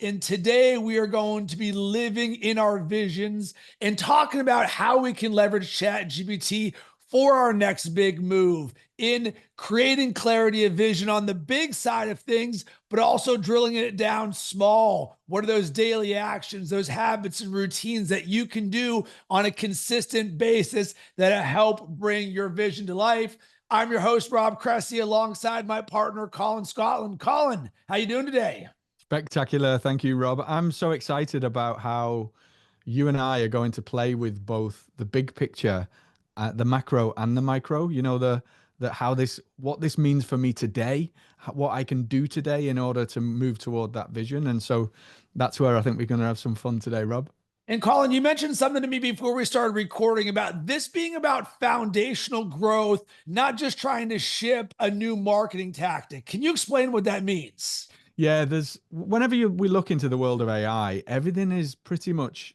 And today we are going to be living in our visions and talking about how we can leverage ChatGPT for our next big move in creating clarity of vision on the big side of things, but also drilling it down small. What are those daily actions, those habits and routines that you can do on a consistent basis that help bring your vision to life? I'm your host, Rob Cressy, alongside my partner, Colin Scotland. Colin, how you doing today? Spectacular. Thank you, Rob. I'm so excited about how you and I are going to play with both the big picture, the macro and the micro. What this means for me today, what I can do today in order to move toward that vision. And so that's where I think we're going to have some fun today, Rob. And Colin, you mentioned something to me before we started recording about this being about foundational growth, not just trying to ship a new marketing tactic. Can you explain what that means? Yeah, we look into the world of AI, everything is pretty much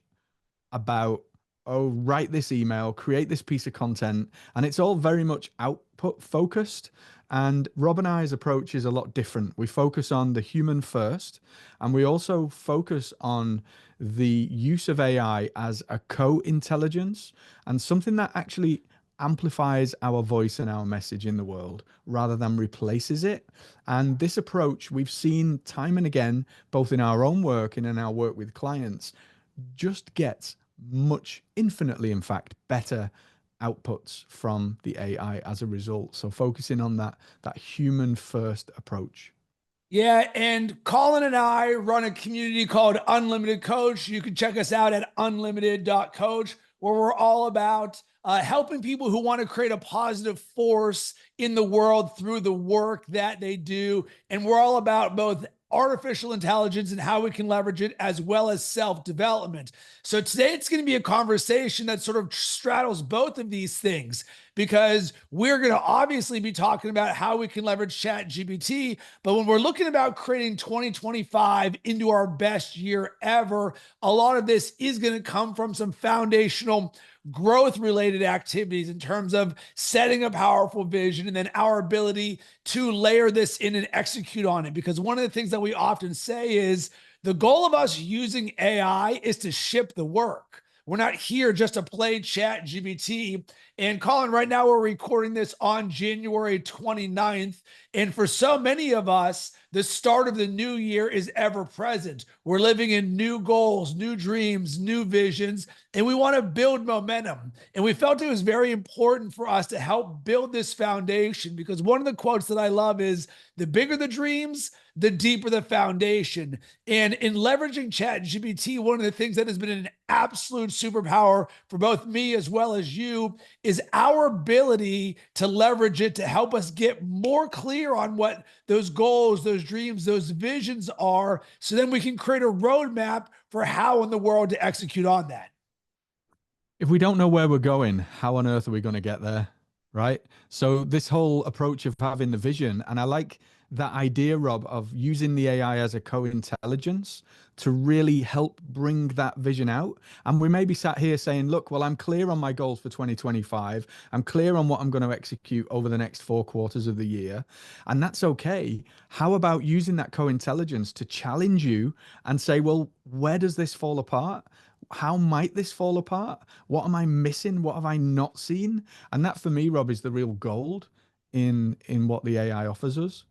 about, oh, write this email, create this piece of content, and it's all very much output focused. And Rob and I's approach is a lot different. We focus on the human first, and we also focus on the use of AI as a co-intelligence and something that actually amplifies our voice and our message in the world rather than replaces it. And this approach we've seen time and again, both in our own work and in our work with clients, just gets infinitely, in fact, better outputs from the AI as a result. So focusing on that human first approach. Yeah, and Colin and I run a community called Unlimited Coach. You can check us out at unlimited.coach, where we're all about helping people who want to create a positive force in the world through the work that they do. And we're all about both artificial intelligence and how we can leverage it, as well as self-development. So today it's going to be a conversation that sort of straddles both of these things, because we're going to obviously be talking about how we can leverage ChatGPT. But when we're looking about creating 2025 into our best year ever, a lot of this is going to come from some foundational growth related activities in terms of setting a powerful vision and then our ability to layer this in and execute on it. Because one of the things that we often say is the goal of us using AI is to ship the work. We're not here just to play ChatGPT. And Colin, right now we're recording this on January 29th. And for so many of us, the start of the new year is ever present. We're living in new goals, new dreams, new visions, and we want to build momentum. And we felt it was very important for us to help build this foundation, because one of the quotes that I love is, the bigger the dreams, the deeper the foundation. And in leveraging ChatGPT, one of the things that has been an absolute superpower for both me as well as you is our ability to leverage it to help us get more clear on what those goals, those dreams, those visions are, so then we can create a roadmap for how in the world to execute on that. If we don't know where we're going, how on earth are we going to get there? Right. So this whole approach of having the vision, and I like that idea, Rob, of using the AI as a co-intelligence to really help bring that vision out. And we may be sat here saying, look, well, I'm clear on my goals for 2025. I'm clear on what I'm going to execute over the next 4 quarters of the year. And that's okay. How about using that co-intelligence to challenge you and say, well, where does this fall apart? How might this fall apart? What am I missing? What have I not seen? And that for me, Rob, is the real gold in what the AI offers us.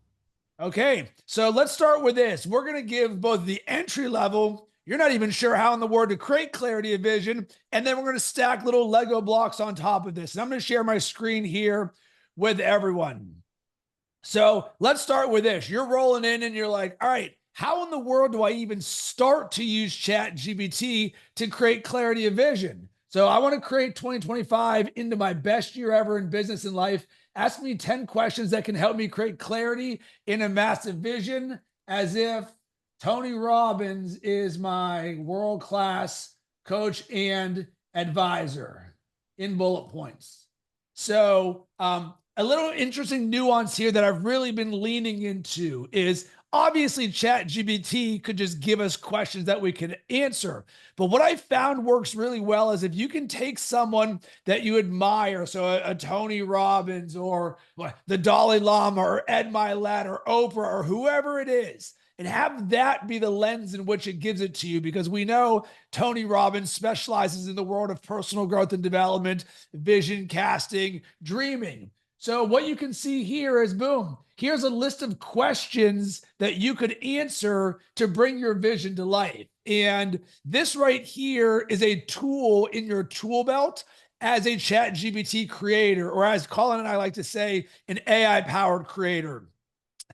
Okay, so let's start with this. We're going to give both the entry level, you're not even sure how in the world to create clarity of vision, and then we're going to stack little Lego blocks on top of this. And I'm going to share my screen here with everyone. So let's start with this. You're rolling in and you're like, all right, how in the world do I even start to use ChatGPT to create clarity of vision? So I want to create 2025 into my best year ever in business and life. Ask me 10 questions that can help me create clarity in a massive vision, as if Tony Robbins is my world-class coach and advisor in bullet points. So a little interesting nuance here that I've really been leaning into is, obviously ChatGPT could just give us questions that we could answer. But what I found works really well is if you can take someone that you admire, so a Tony Robbins or the Dalai Lama or Ed Milet or Oprah or whoever it is, and have that be the lens in which it gives it to you, because we know Tony Robbins specializes in the world of personal growth and development, vision casting, dreaming. So what you can see here is, boom, here's a list of questions that you could answer to bring your vision to life. And this right here is a tool in your tool belt as a ChatGPT creator, or as Colin and I like to say, an AI-powered creator.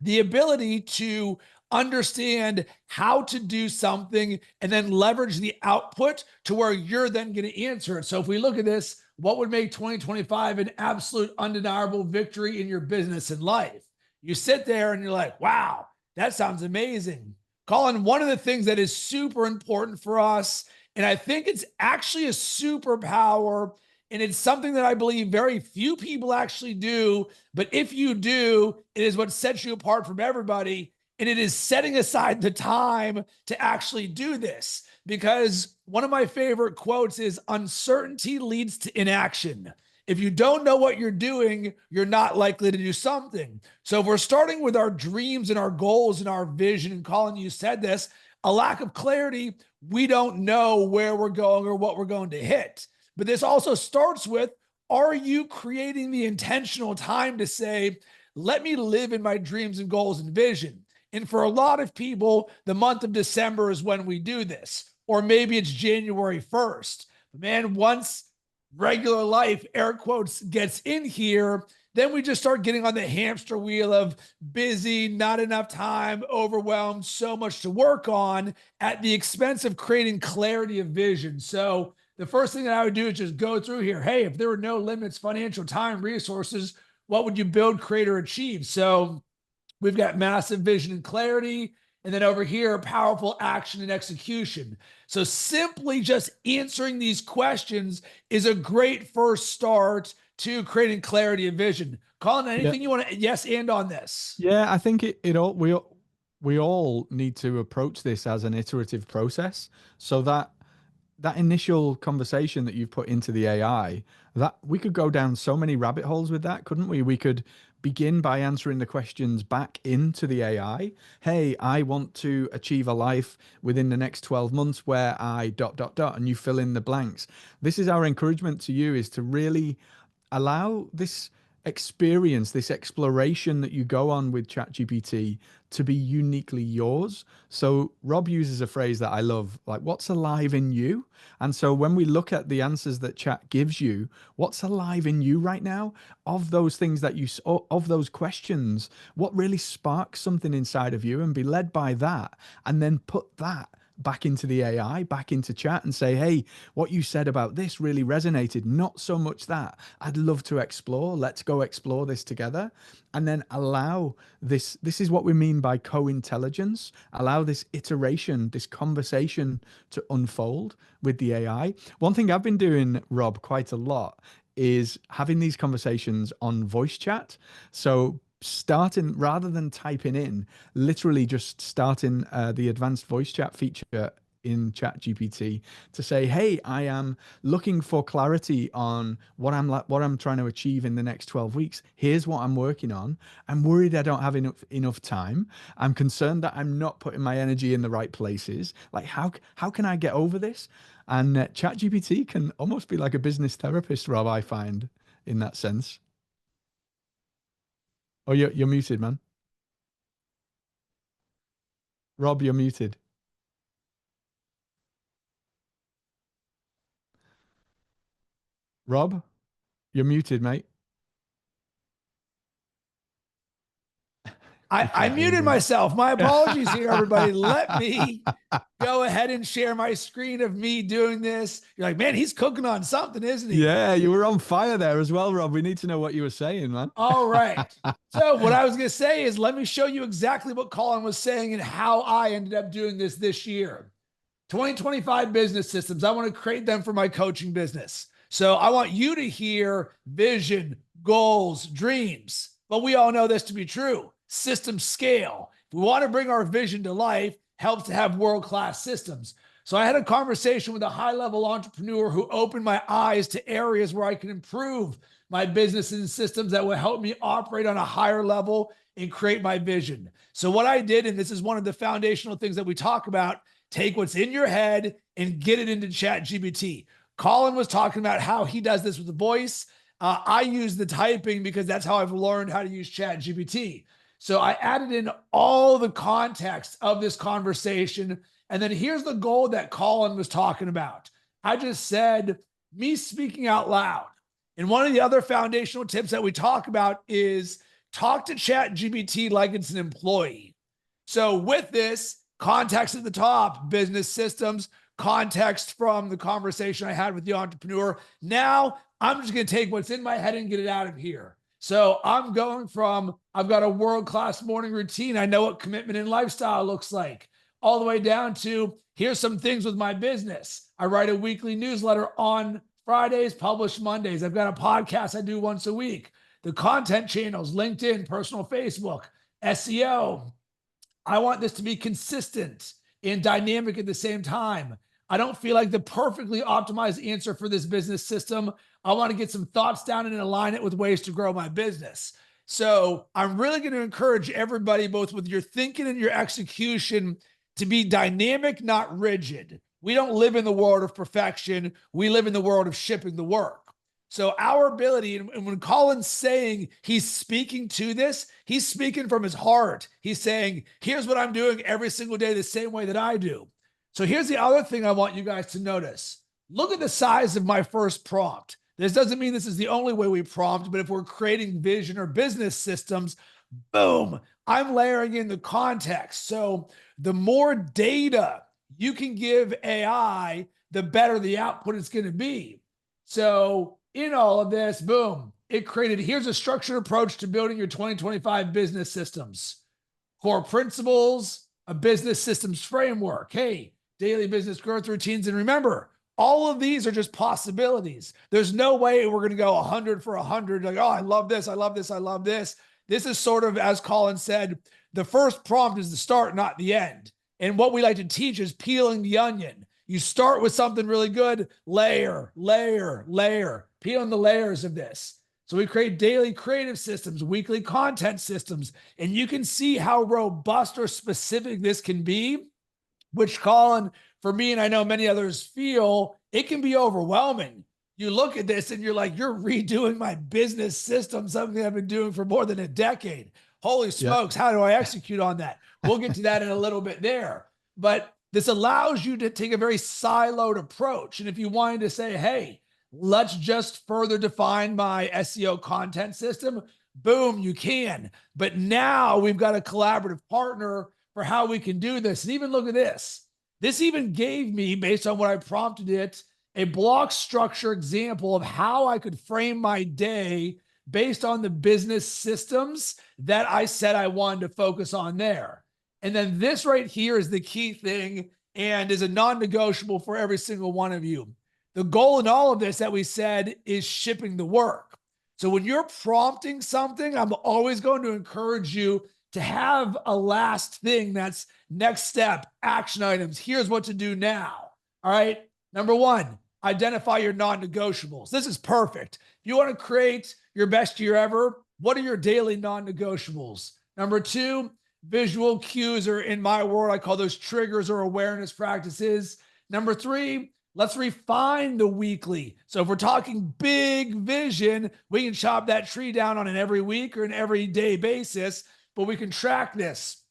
The ability to understand how to do something and then leverage the output to where you're then going to answer it. So if we look at this, what would make 2025 an absolute undeniable victory in your business and life? You sit there and you're like, wow, that sounds amazing. Colin, one of the things that is super important for us, and I think it's actually a superpower, and it's something that I believe very few people actually do, but if you do, it is what sets you apart from everybody. And it is setting aside the time to actually do this. Because one of my favorite quotes is, uncertainty leads to inaction. If you don't know what you're doing, you're not likely to do something. So if we're starting with our dreams and our goals and our vision, and Colin, you said this, a lack of clarity, we don't know where we're going or what we're going to hit. But this also starts with, are you creating the intentional time to say, let me live in my dreams and goals and vision? And for a lot of people, the month of December is when we do this, or maybe it's January 1st. But man, once regular life, air quotes, gets in here, then we just start getting on the hamster wheel of busy, not enough time, overwhelmed, so much to work on at the expense of creating clarity of vision. So the first thing that I would do is just go through here. Hey, if there were no limits, financial, time, resources, what would you build, create, or achieve? So we've got massive vision and clarity. And then over here, powerful action and execution. So simply just answering these questions is a great first start to creating clarity and vision. Colin, anything you want to yes and on this? Yeah, I think we all need to approach this as an iterative process, so that that initial conversation that you've put into the AI, that we could go down so many rabbit holes with that, couldn't we? We could begin by answering the questions back into the AI. Hey, I want to achieve a life within the next 12 months where I dot, dot, dot, and you fill in the blanks. This is our encouragement to you, is to really allow this experience, this exploration that you go on with ChatGPT to be uniquely yours. So Rob uses a phrase that I love, like, what's alive in you? And so when we look at the answers that Chat gives you, what's alive in you right now, of those things that you, of those questions, what really sparks something inside of you, and be led by that, and then put that back into the AI, back into Chat, and say, hey, what you said about this really resonated. Not so much that. I'd love to explore. Let's go explore this together. And then allow this. This is what we mean by co-intelligence. Allow this iteration, this conversation to unfold with the AI. One thing I've been doing, Rob, quite a lot is having these conversations on voice chat. So starting, rather than typing in, literally just starting the advanced voice chat feature in ChatGPT to say, hey, I am looking for clarity on what I'm trying to achieve in the next 12 weeks. Here's what I'm working on. I'm worried I don't have enough time. I'm concerned that I'm not putting my energy in the right places. Like, how can I get over this? And ChatGPT can almost be like a business therapist, Rob, I find, in that sense. Oh, you're muted, man. Rob, you're muted. Rob, you're muted, mate. You I can't hear muted me. myself. My apologies here, everybody. Let me go ahead and share my screen of me doing this. You're like, man, he's cooking on something, isn't he? Yeah, you were on fire there as well, Rob. We need to know what you were saying, man. All right. So what I was going to say is, let me show you exactly what Colin was saying and how I ended up doing this year. 2025 business systems. I want to create them for my coaching business. So I want you to hear vision, goals, dreams. But we all know this to be true. Systems scale. If we want to bring our vision to life, helps to have world-class systems. So I had a conversation with a high-level entrepreneur who opened my eyes to areas where I can improve my business and systems that will help me operate on a higher level and create my vision. So what I did, and this is one of the foundational things that we talk about, take what's in your head and get it into ChatGPT. Colin was talking about how he does this with the voice. I use the typing because that's how I've learned how to use ChatGPT. So I added in all the context of this conversation. And then here's the goal that Colin was talking about. I just said, me speaking out loud. And one of the other foundational tips that we talk about is talk to ChatGPT like it's an employee. So with this, context at the top, business systems, context from the conversation I had with the entrepreneur. Now I'm just going to take what's in my head and get it out of here. So I'm going from, I've got a world-class morning routine. I know what commitment and lifestyle looks like, all the way down to here's some things with my business. I write a weekly newsletter on Fridays, publish Mondays. I've got a podcast I do once a week. The content channels, LinkedIn, personal Facebook, SEO. I want this to be consistent and dynamic at the same time. I don't feel like the perfectly optimized answer for this business system. I want to get some thoughts down and align it with ways to grow my business. So I'm really going to encourage everybody, both with your thinking and your execution, to be dynamic, not rigid. We don't live in the world of perfection. We live in the world of shipping the work. So our ability, and when Colin's saying he's speaking to this, he's speaking from his heart. He's saying, here's what I'm doing every single day the same way that I do. So here's the other thing I want you guys to notice. Look at the size of my first prompt. This doesn't mean this is the only way we prompt, but if we're creating vision or business systems, boom, I'm layering in the context. So the more data you can give AI, the better the output is going to be. So in all of this, boom, it created, here's a structured approach to building your 2025 business systems. Core principles, a business systems framework. Hey, daily business growth routines. And remember, all of these are just possibilities. There's no way we're going to go 100 for 100. Like, oh, I love this. I love this. I love this. This is sort of, as Colin said, the first prompt is the start, not the end. And what we like to teach is peeling the onion. You start with something really good, layer, layer, layer, peeling the layers of this. So we create daily creative systems, weekly content systems, and you can see how robust or specific this can be, which, Colin, for me, and I know many others feel, it can be overwhelming. You look at this and you're like, you're redoing my business system, something I've been doing for more than a decade. Holy smokes, how do I execute on that? We'll get to that in a little bit there. But this allows you to take a very siloed approach. And if you wanted to say, hey, let's just further define my SEO content system, boom, you can. But now we've got a collaborative partner for how we can do this. And even look at this. This even gave me, based on what I prompted it, a block structure example of how I could frame my day based on the business systems that I said I wanted to focus on there. And then this right here is the key thing and is a non-negotiable for every single one of you. The goal in all of this that we said is shipping the work. So when you're prompting something, I'm always going to encourage you to have a last thing that's next step, action items. Here's what to do now. All right. Number one, identify your non-negotiables. This is perfect. If you want to create your best year ever, what are your daily non-negotiables? Number two, visual cues, or in my world, I call those triggers or awareness practices. Number three, let's refine the weekly. So if we're talking big vision, we can chop that tree down on an every week or an every day basis, but we can track this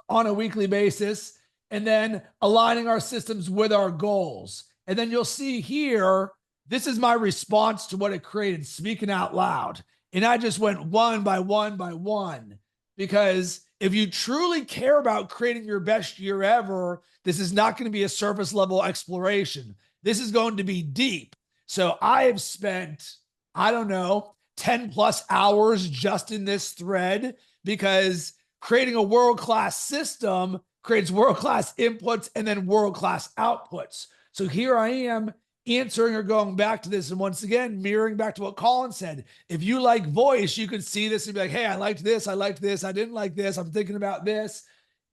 on a weekly basis and then aligning our systems with our goals. And then you'll see here, this is my response to what it created, speaking out loud. And I just went one by one by one, because if you truly care about creating your best year ever, this is not going to be a surface level exploration. This is going to be deep. So I have spent, I don't know, 10 plus hours just in this thread, because creating a world-class system creates world-class inputs and then world-class outputs. So here I am answering or going back to this. And once again, mirroring back to what Colin said. If you like voice, you can see this and be like, hey, I liked this. I liked this. I didn't like this. I'm thinking about this.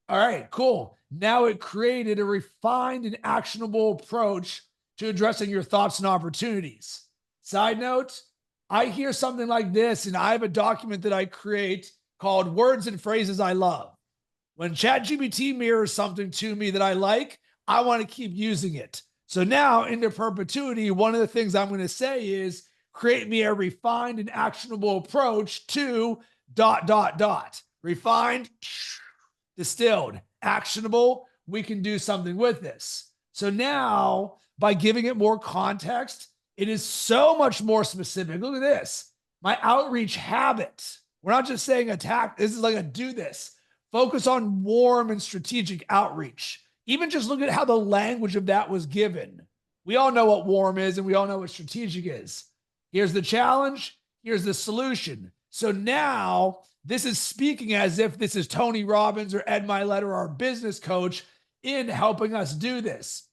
All right, cool. Now it created a refined and actionable approach to addressing your thoughts and opportunities. Side note, I hear something like this and I have a document that I create called Words and Phrases I Love. When ChatGPT mirrors something to me that I like, I want to keep using it. So now into perpetuity, one of the things I'm going to say is create me a refined and actionable approach to ... Refined, distilled, actionable. We can do something with this. So now by giving it more context, it is so much more specific. Look at this. My outreach habit. We're not just saying attack. This is like a do this. Focus on warm and strategic outreach. Even just look at how the language of that was given. We all know what warm is and we all know what strategic is. Here's the challenge. Here's the solution. So now this is speaking as if this is Tony Robbins or Ed Milet or our business coach in helping us do this.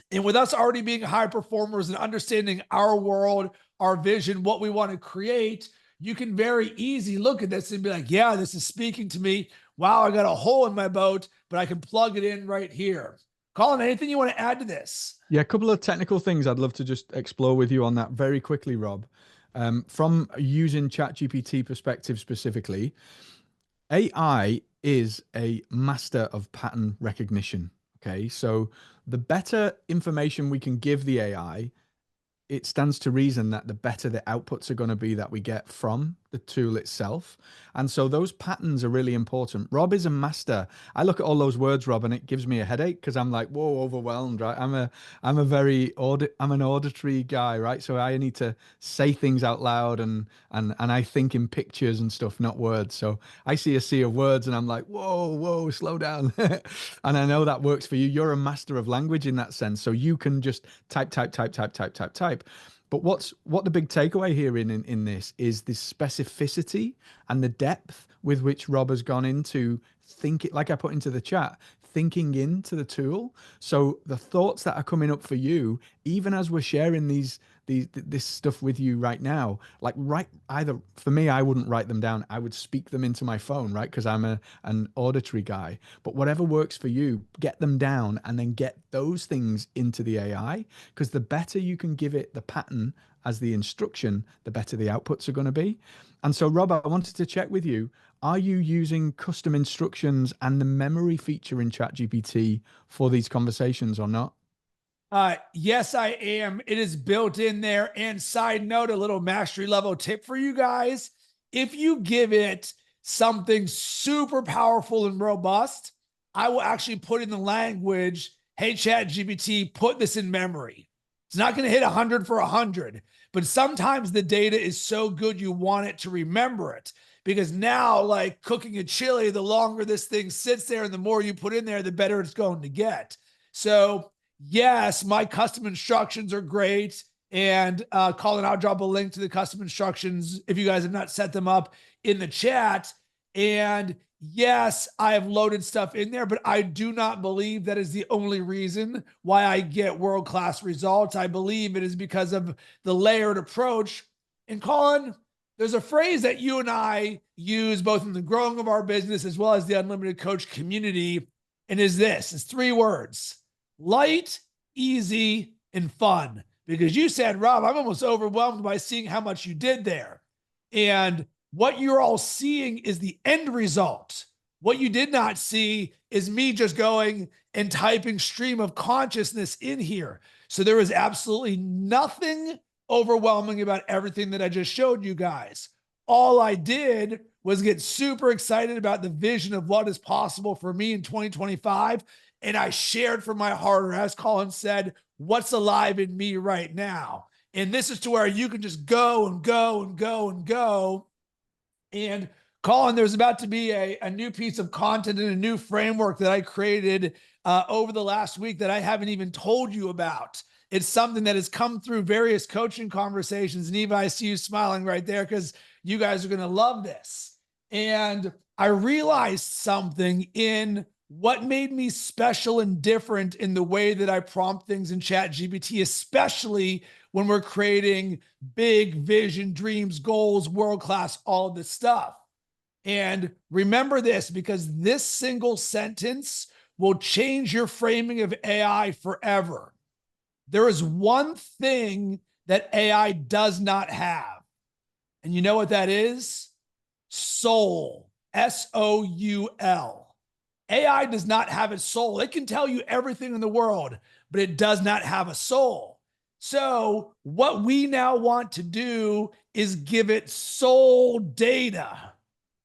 And with us already being high performers and understanding our world, our vision, what we want to create, you can very easy look at this and be like, yeah, this is speaking to me. Wow, I got a hole in my boat, but I can plug it in right here. Colin, anything you want to add to this? Yeah, a couple of technical things I'd love to just explore with you on that very quickly, Rob. From using ChatGPT perspective specifically, AI is a master of pattern recognition. Okay, so the better information we can give the AI, it stands to reason that the better the outputs are going to be that we get from the tool itself. And so those patterns are really important. Rob is a master. I look at all those words, Rob, and it gives me a headache because I'm like, whoa, overwhelmed, right? I'm an auditory guy, right? So I need to say things out loud and I think in pictures and stuff, not words. So I see a sea of words and I'm like, whoa, slow down. And I know that works for you. You're a master of language in that sense. So you can just type. But what the big takeaway here in this is this specificity and the depth with which Rob has gone into thinking, like I put into the chat, thinking into the tool. So the thoughts that are coming up for you, even as we're sharing this stuff with you right now, like either for me, I wouldn't write them down. I would speak them into my phone, right? Because I'm an auditory guy. But whatever works for you, get them down and then get those things into the AI. Because the better you can give it the pattern as the instruction, the better the outputs are going to be. And so, Rob, I wanted to check with you. Are you using custom instructions and the memory feature in ChatGPT for these conversations or not? Yes, I am. It is built in there. And side note, a little mastery level tip for you guys. If you give it something super powerful and robust, I will actually put in the language, hey, ChatGPT, put this in memory. It's not going to hit 100 for 100, but sometimes the data is so good you want it to remember it. Because now, like cooking a chili, the longer this thing sits there and the more you put in there, the better it's going to get. So yes, my custom instructions are great. And Colin, I'll drop a link to the custom instructions if you guys have not set them up in the chat. And yes, I have loaded stuff in there, but I do not believe that is the only reason why I get world-class results. I believe it is because of the layered approach. And Colin, there's a phrase that you and I use both in the growing of our business as well as the Unlimited Coach community. And is this, it's 3 words: light, easy, and fun. Because you said, Rob, I'm almost overwhelmed by seeing how much you did there. And what you're all seeing is the end result. What you did not see is me just going and typing stream of consciousness in here. So there is absolutely nothing overwhelming about everything that I just showed you guys. All I did was get super excited about the vision of what is possible for me in 2025. And I shared from my heart, or as Colin said, what's alive in me right now. And this is to where you can just go and go and go and go. And Colin, there's about to be a new piece of content and a new framework that I created over the last week that I haven't even told you about. It's something that has come through various coaching conversations. And Eva, I see you smiling right there because you guys are going to love this. And I realized something in what made me special and different in the way that I prompt things in ChatGPT, especially when we're creating big vision, dreams, goals, world-class, all of this stuff. And remember this, because this single sentence will change your framing of AI forever. There is one thing that AI does not have. And you know what that is? Soul. Soul. AI does not have a soul. It can tell you everything in the world, but it does not have a soul. So, what we now want to do is give it soul data.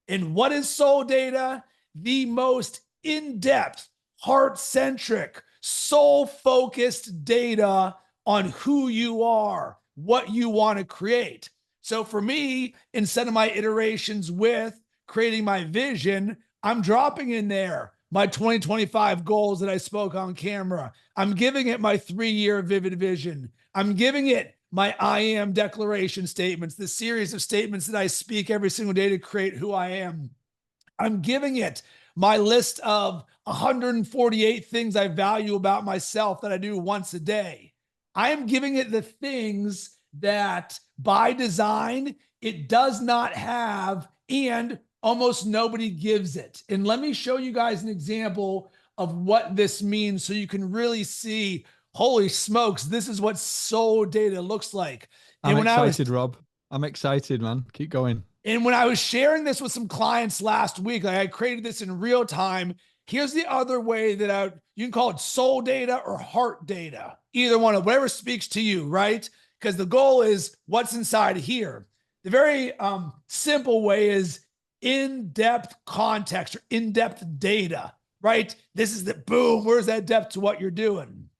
And what is soul data? The most in depth, heart centric, soul focused data on who you are, what you want to create. So for me, instead of my iterations with creating my vision, I'm dropping in there my 2025 goals that I spoke on camera. I'm giving it my 3-year vivid vision. I'm giving it my I am declaration statements, the series of statements that I speak every single day to create who I am. I'm giving it my list of 148 things I value about myself that I do once a day. I am giving it the things that by design it does not have and almost nobody gives it. And let me show you guys an example of what this means so you can really see, holy smokes, this is what soul data looks like. I'm excited, Rob. I'm excited, man. Keep going. And when I was sharing this with some clients last week, like I created this in real time. Here's the other way that you can call it soul data or heart data, either one of whatever speaks to you, right? Because the goal is what's inside here. The very simple way is in-depth context or in-depth data, right? This is the boom. Where's that depth to what you're doing?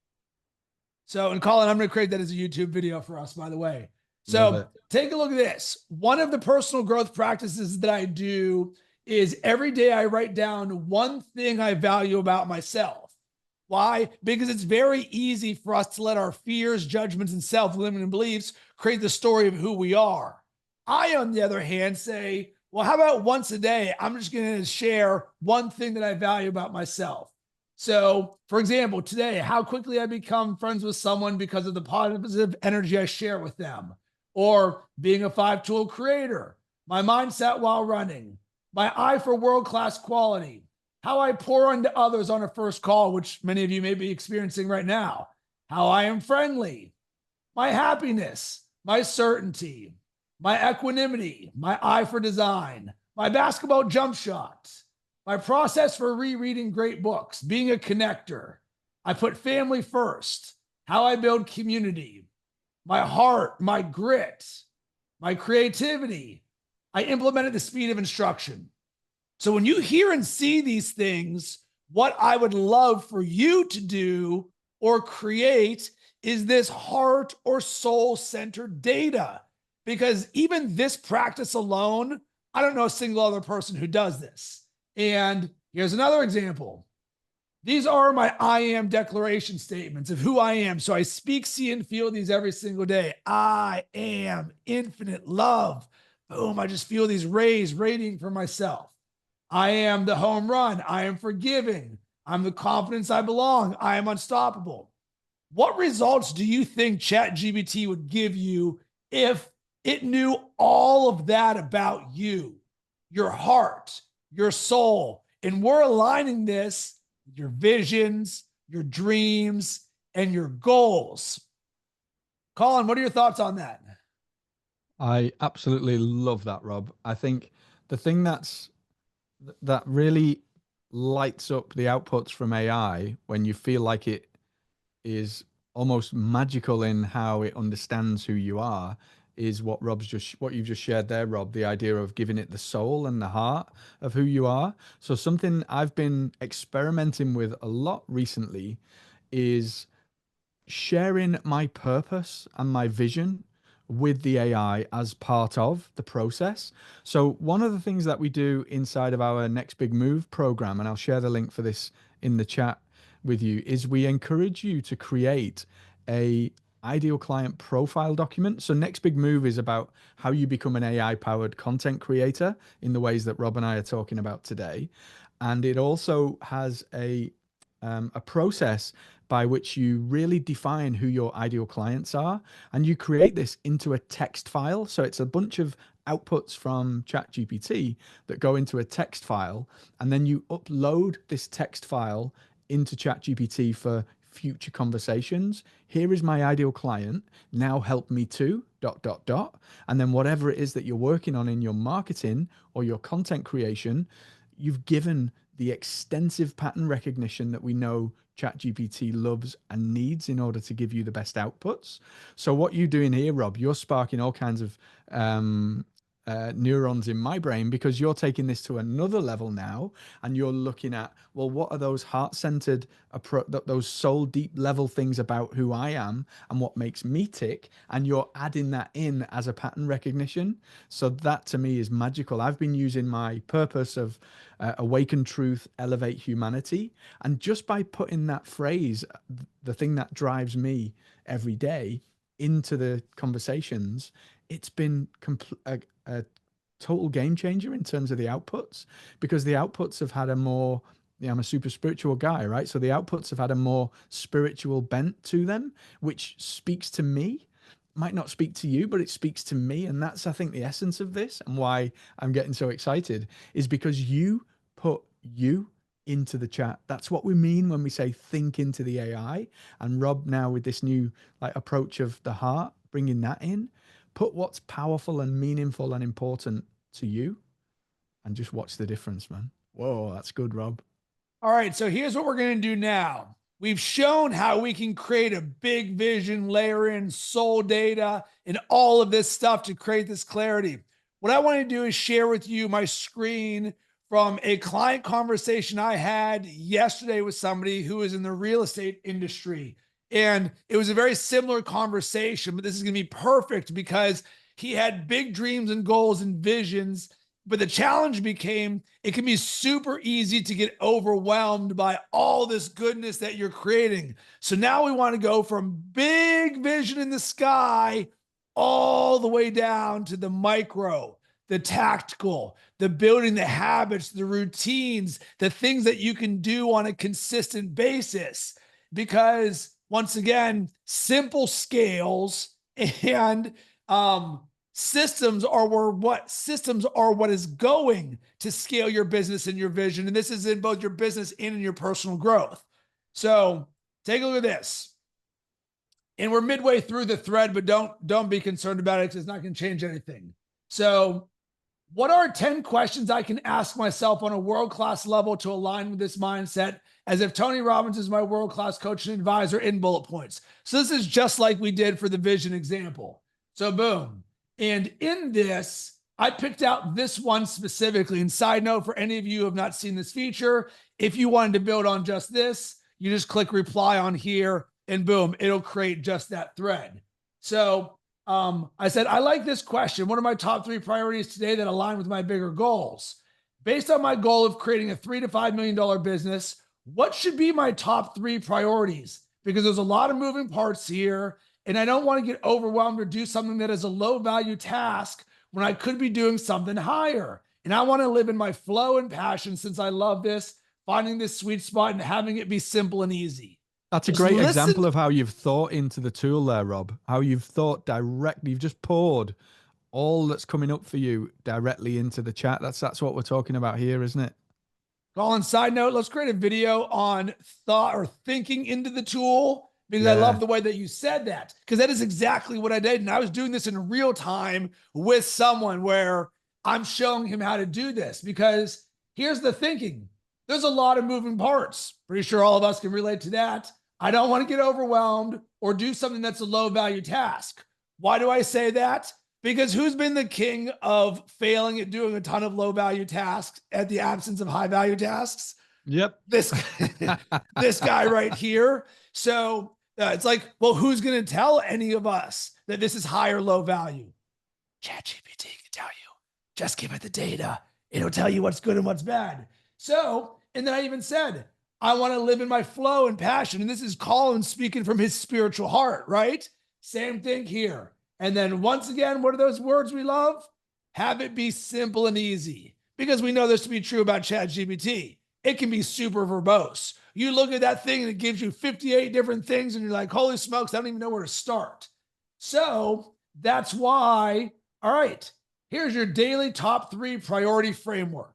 So, and Colin, I'm going to create that as a YouTube video for us, by the way. So take a look at this. One of the personal growth practices that I do is every day I write down one thing I value about myself. Why? Because it's very easy for us to let our fears, judgments, and self-limiting beliefs create the story of who we are. I, on the other hand, say, well, how about once a day, I'm just going to share one thing that I value about myself. So, for example, today, how quickly I become friends with someone because of the positive energy I share with them. Or being a 5-tool creator, my mindset while running, my eye for world-class quality, how I pour into others on a first call, which many of you may be experiencing right now, how I am friendly, my happiness, my certainty, my equanimity, my eye for design, my basketball jump shots, my process for rereading great books, being a connector. I put family first, how I build community, my heart, my grit, my creativity. I implemented the speed of instruction. So when you hear and see these things, what I would love for you to do or create is this heart or soul-centered data. Because even this practice alone, I don't know a single other person who does this. And here's another example. These are my I am declaration statements of who I am. So I speak, see, and feel these every single day. I am infinite love. Boom, I just feel these rays radiating from myself. I am the home run. I am forgiving. I'm the confidence I belong. I am unstoppable. What results do you think ChatGPT would give you if it knew all of that about you, your heart, your soul? And we're aligning this your visions, your dreams, and your goals. Colin, what are your thoughts on that? I absolutely love that, Rob. I think the thing that really lights up the outputs from AI when you feel like it is almost magical in how it understands who you are is what you've just shared there, Rob, the idea of giving it the soul and the heart of who you are. So something I've been experimenting with a lot recently is sharing my purpose and my vision with the AI as part of the process. So one of the things that we do inside of our Next Big Move program, and I'll share the link for this in the chat with you, is we encourage you to create a ideal client profile document. So Next Big Move is about how you become an AI powered content creator in the ways that Rob and I are talking about today. And it also has a process by which you really define who your ideal clients are, and you create this into a text file. So it's a bunch of outputs from ChatGPT that go into a text file, and then you upload this text file into ChatGPT for future conversations. Here is my ideal client. Now help me to ... dot, dot, dot. And then whatever it is that you're working on in your marketing or your content creation, you've given the extensive pattern recognition that we know ChatGPT loves and needs in order to give you the best outputs. So what you're doing here, Rob, you're sparking all kinds of neurons in my brain, because you're taking this to another level now, and you're looking at, well, what are those heart-centered, those soul deep level things about who I am and what makes me tick, and you're adding that in as a pattern recognition. So that to me is magical. I've been using my purpose of awaken truth, elevate humanity, and just by putting that phrase, the thing that drives me every day, into the conversations, it's been a total game changer in terms of the outputs, because the outputs have had a more, I'm a super spiritual guy, right? So the outputs have had a more spiritual bent to them, which speaks to me. Might not speak to you, but it speaks to me. And that's, I think, the essence of this, and why I'm getting so excited is because you put you into the chat. That's what we mean when we say think into the AI. And Rob, now with this new approach of the heart, bringing that in, put what's powerful and meaningful and important to you, and just watch the difference, man. Whoa, that's good, Rob. All right, so here's what we're going to do now. We've shown how we can create a big vision, layer in soul data, and all of this stuff to create this clarity. What I want to do is share with you my screen from a client conversation I had yesterday with somebody who is in the real estate industry. And it was a very similar conversation, but this is going to be perfect because he had big dreams and goals and visions. But the challenge became, it can be super easy to get overwhelmed by all this goodness that you're creating. So now we want to go from big vision in the sky all the way down to the micro, the tactical, the building the habits, the routines, the things that you can do on a consistent basis. Because once again, simple scales and systems are what is going to scale your business and your vision. And this is in both your business and in your personal growth. So take a look at this. And we're midway through the thread, but don't be concerned about it because it's not going to change anything. So what are 10 questions I can ask myself on a world-class level to align with this mindset, as if Tony Robbins is my world-class coach and advisor, in bullet points? So this is just like we did for the vision example. So boom. And in this, I picked out this one specifically. And side note, for any of you who have not seen this feature, if you wanted to build on just this, you just click reply on here and boom, it'll create just that thread. So I said, I like this question. What are my top 3 priorities today that align with my bigger goals? Based on my goal of creating a $3 to $5 million business, what should be my top 3 priorities? Because there's a lot of moving parts here, and I don't want to get overwhelmed or do something that is a low value task when I could be doing something higher. And I want to live in my flow and passion, since I love this, finding this sweet spot and having it be simple and easy. That's a great example of how you've thought into the tool there, Rob. How you've thought directly. You've just poured all that's coming up for you directly into the chat. That's what we're talking about here, isn't it? Colin, side note, let's create a video on thought or thinking into the tool, because I love the way that you said that, because that is exactly what I did. And I was doing this in real time with someone where I'm showing him how to do this, because here's the thinking. There's a lot of moving parts. Pretty sure all of us can relate to that. I don't want to get overwhelmed or do something that's a low value task. Why do I say that? Because who's been the king of failing at doing a ton of low value tasks at the absence of high value tasks? Yep. This guy right here. So it's like, well, who's going to tell any of us that this is high or low value? ChatGPT can tell you. Just give it the data. It'll tell you what's good and what's bad. So, and then I even said, I want to live in my flow and passion. And this is Colin speaking from his spiritual heart, right? Same thing here. And then once again, what are those words we love? Have it be simple and easy, because we know this to be true about ChatGPT. It can be super verbose. You look at that thing and it gives you 58 different things and you're like, holy smokes, I don't even know where to start. So that's why, all right, here's your daily top 3 priority framework.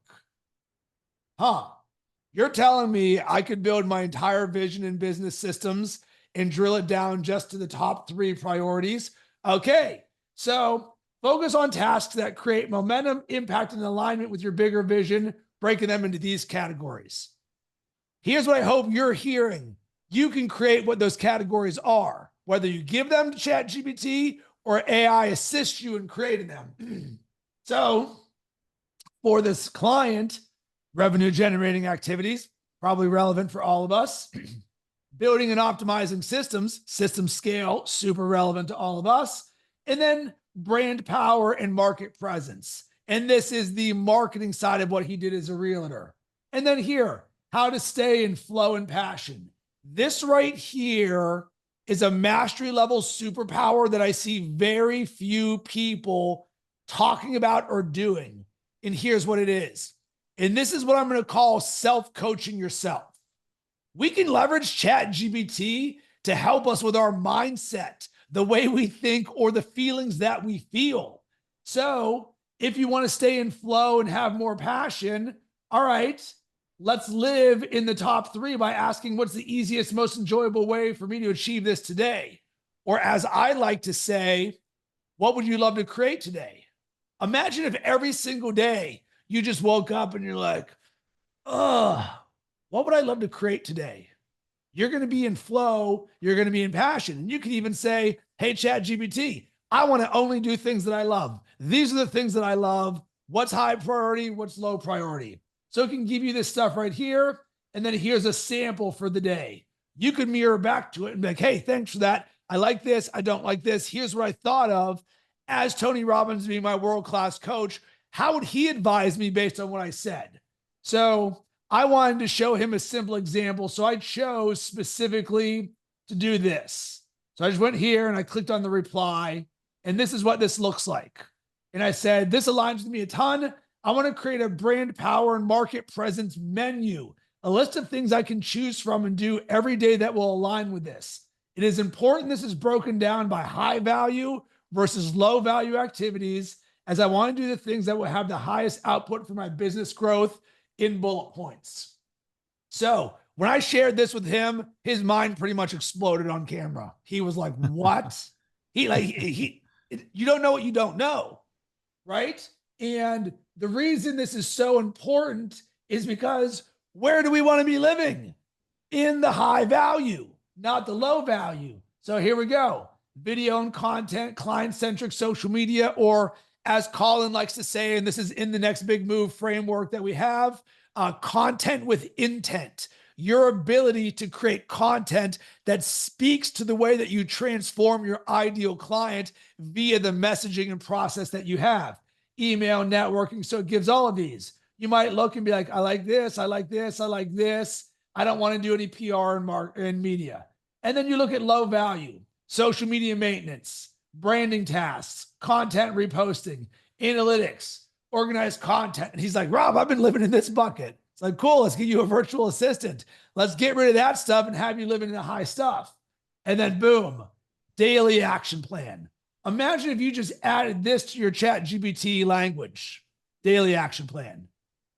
You're telling me I could build my entire vision and business systems and drill it down just to the top 3 priorities? Okay, So focus on tasks that create momentum, impact, and alignment with your bigger vision, breaking them into these categories. Here's what I hope you're hearing. You can create what those categories are, whether you give them to ChatGPT or AI assists you in creating them. So for this client, revenue generating activities, probably relevant for all of us. Building and optimizing systems, system scale, super relevant to all of us. And then brand power and market presence. And this is the marketing side of what he did as a realtor. And then here, how to stay in flow and passion. This right here is a mastery level superpower that I see very few people talking about or doing. And here's what it is. And this is what I'm going to call self-coaching yourself. We can leverage ChatGPT to help us with our mindset, the way we think, or the feelings that we feel. So if you want to stay in flow and have more passion, all right, let's live in the top 3 by asking what's the easiest, most enjoyable way for me to achieve this today? Or as I like to say, what would you love to create today? Imagine if every single day you just woke up and you're like, what would I love to create today? You're going to be in flow. You're going to be in passion. And you can even say, hey, ChatGPT, I want to only do things that I love. These are the things that I love. What's high priority? What's low priority? So it can give you this stuff right here. And then here's a sample for the day. You could mirror back to it and be like, hey, thanks for that. I like this. I don't like this. Here's what I thought of. As Tony Robbins being my world-class coach, how would he advise me based on what I said? So I wanted to show him a simple example. So I chose specifically to do this. So I just went here and I clicked on the reply, and this is what this looks like. And I said, this aligns with me a ton. I want to create a brand power and market presence menu, a list of things I can choose from and do every day that will align with this. It is important this is broken down by high value versus low value activities, as I want to do the things that will have the highest output for my business growth in bullet points. So when I shared this with him, his mind pretty much exploded on camera. He was like, what? You don't know what you don't know, right? And the reason this is so important is because where do we want to be living? In the high value, not the low value. So here we go. Video and content, client-centric social media, or as Colin likes to say, and this is in the next big move framework that we have, content with intent. Your ability to create content that speaks to the way that you transform your ideal client via the messaging and process that you have. Email, networking, so it gives all of these. You might look and be like, I like this, I like this, I like this. I don't want to do any PR and media. And then you look at low value. Social media maintenance, branding tasks, content reposting, analytics, organized content. And he's like, Rob, I've been living in this bucket. It's like, cool, let's get you a virtual assistant. Let's get rid of that stuff and have you living in the high stuff. And then boom, daily action plan. Imagine if you just added this to your ChatGPT language, daily action plan.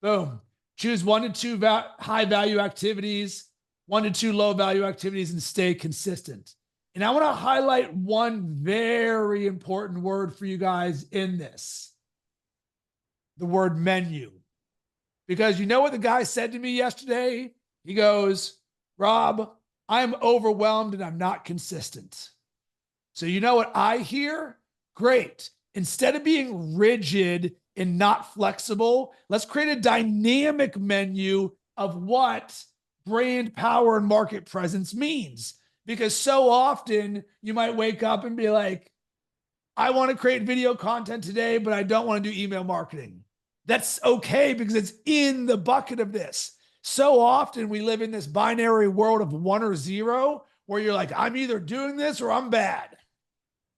Boom, choose 1 to 2 high value activities, 1 to 2 low value activities, and stay consistent. And I want to highlight one very important word for you guys in this, the word menu. Because you know what the guy said to me yesterday? He goes, Rob, I'm overwhelmed and I'm not consistent. So you know what I hear? Great. Instead of being rigid and not flexible, let's create a dynamic menu of what brand power and market presence means. Because so often you might wake up and be like, I want to create video content today, but I don't want to do email marketing. That's okay because it's in the bucket of this. So often we live in this binary world of 1 or 0, where you're like, I'm either doing this or I'm bad.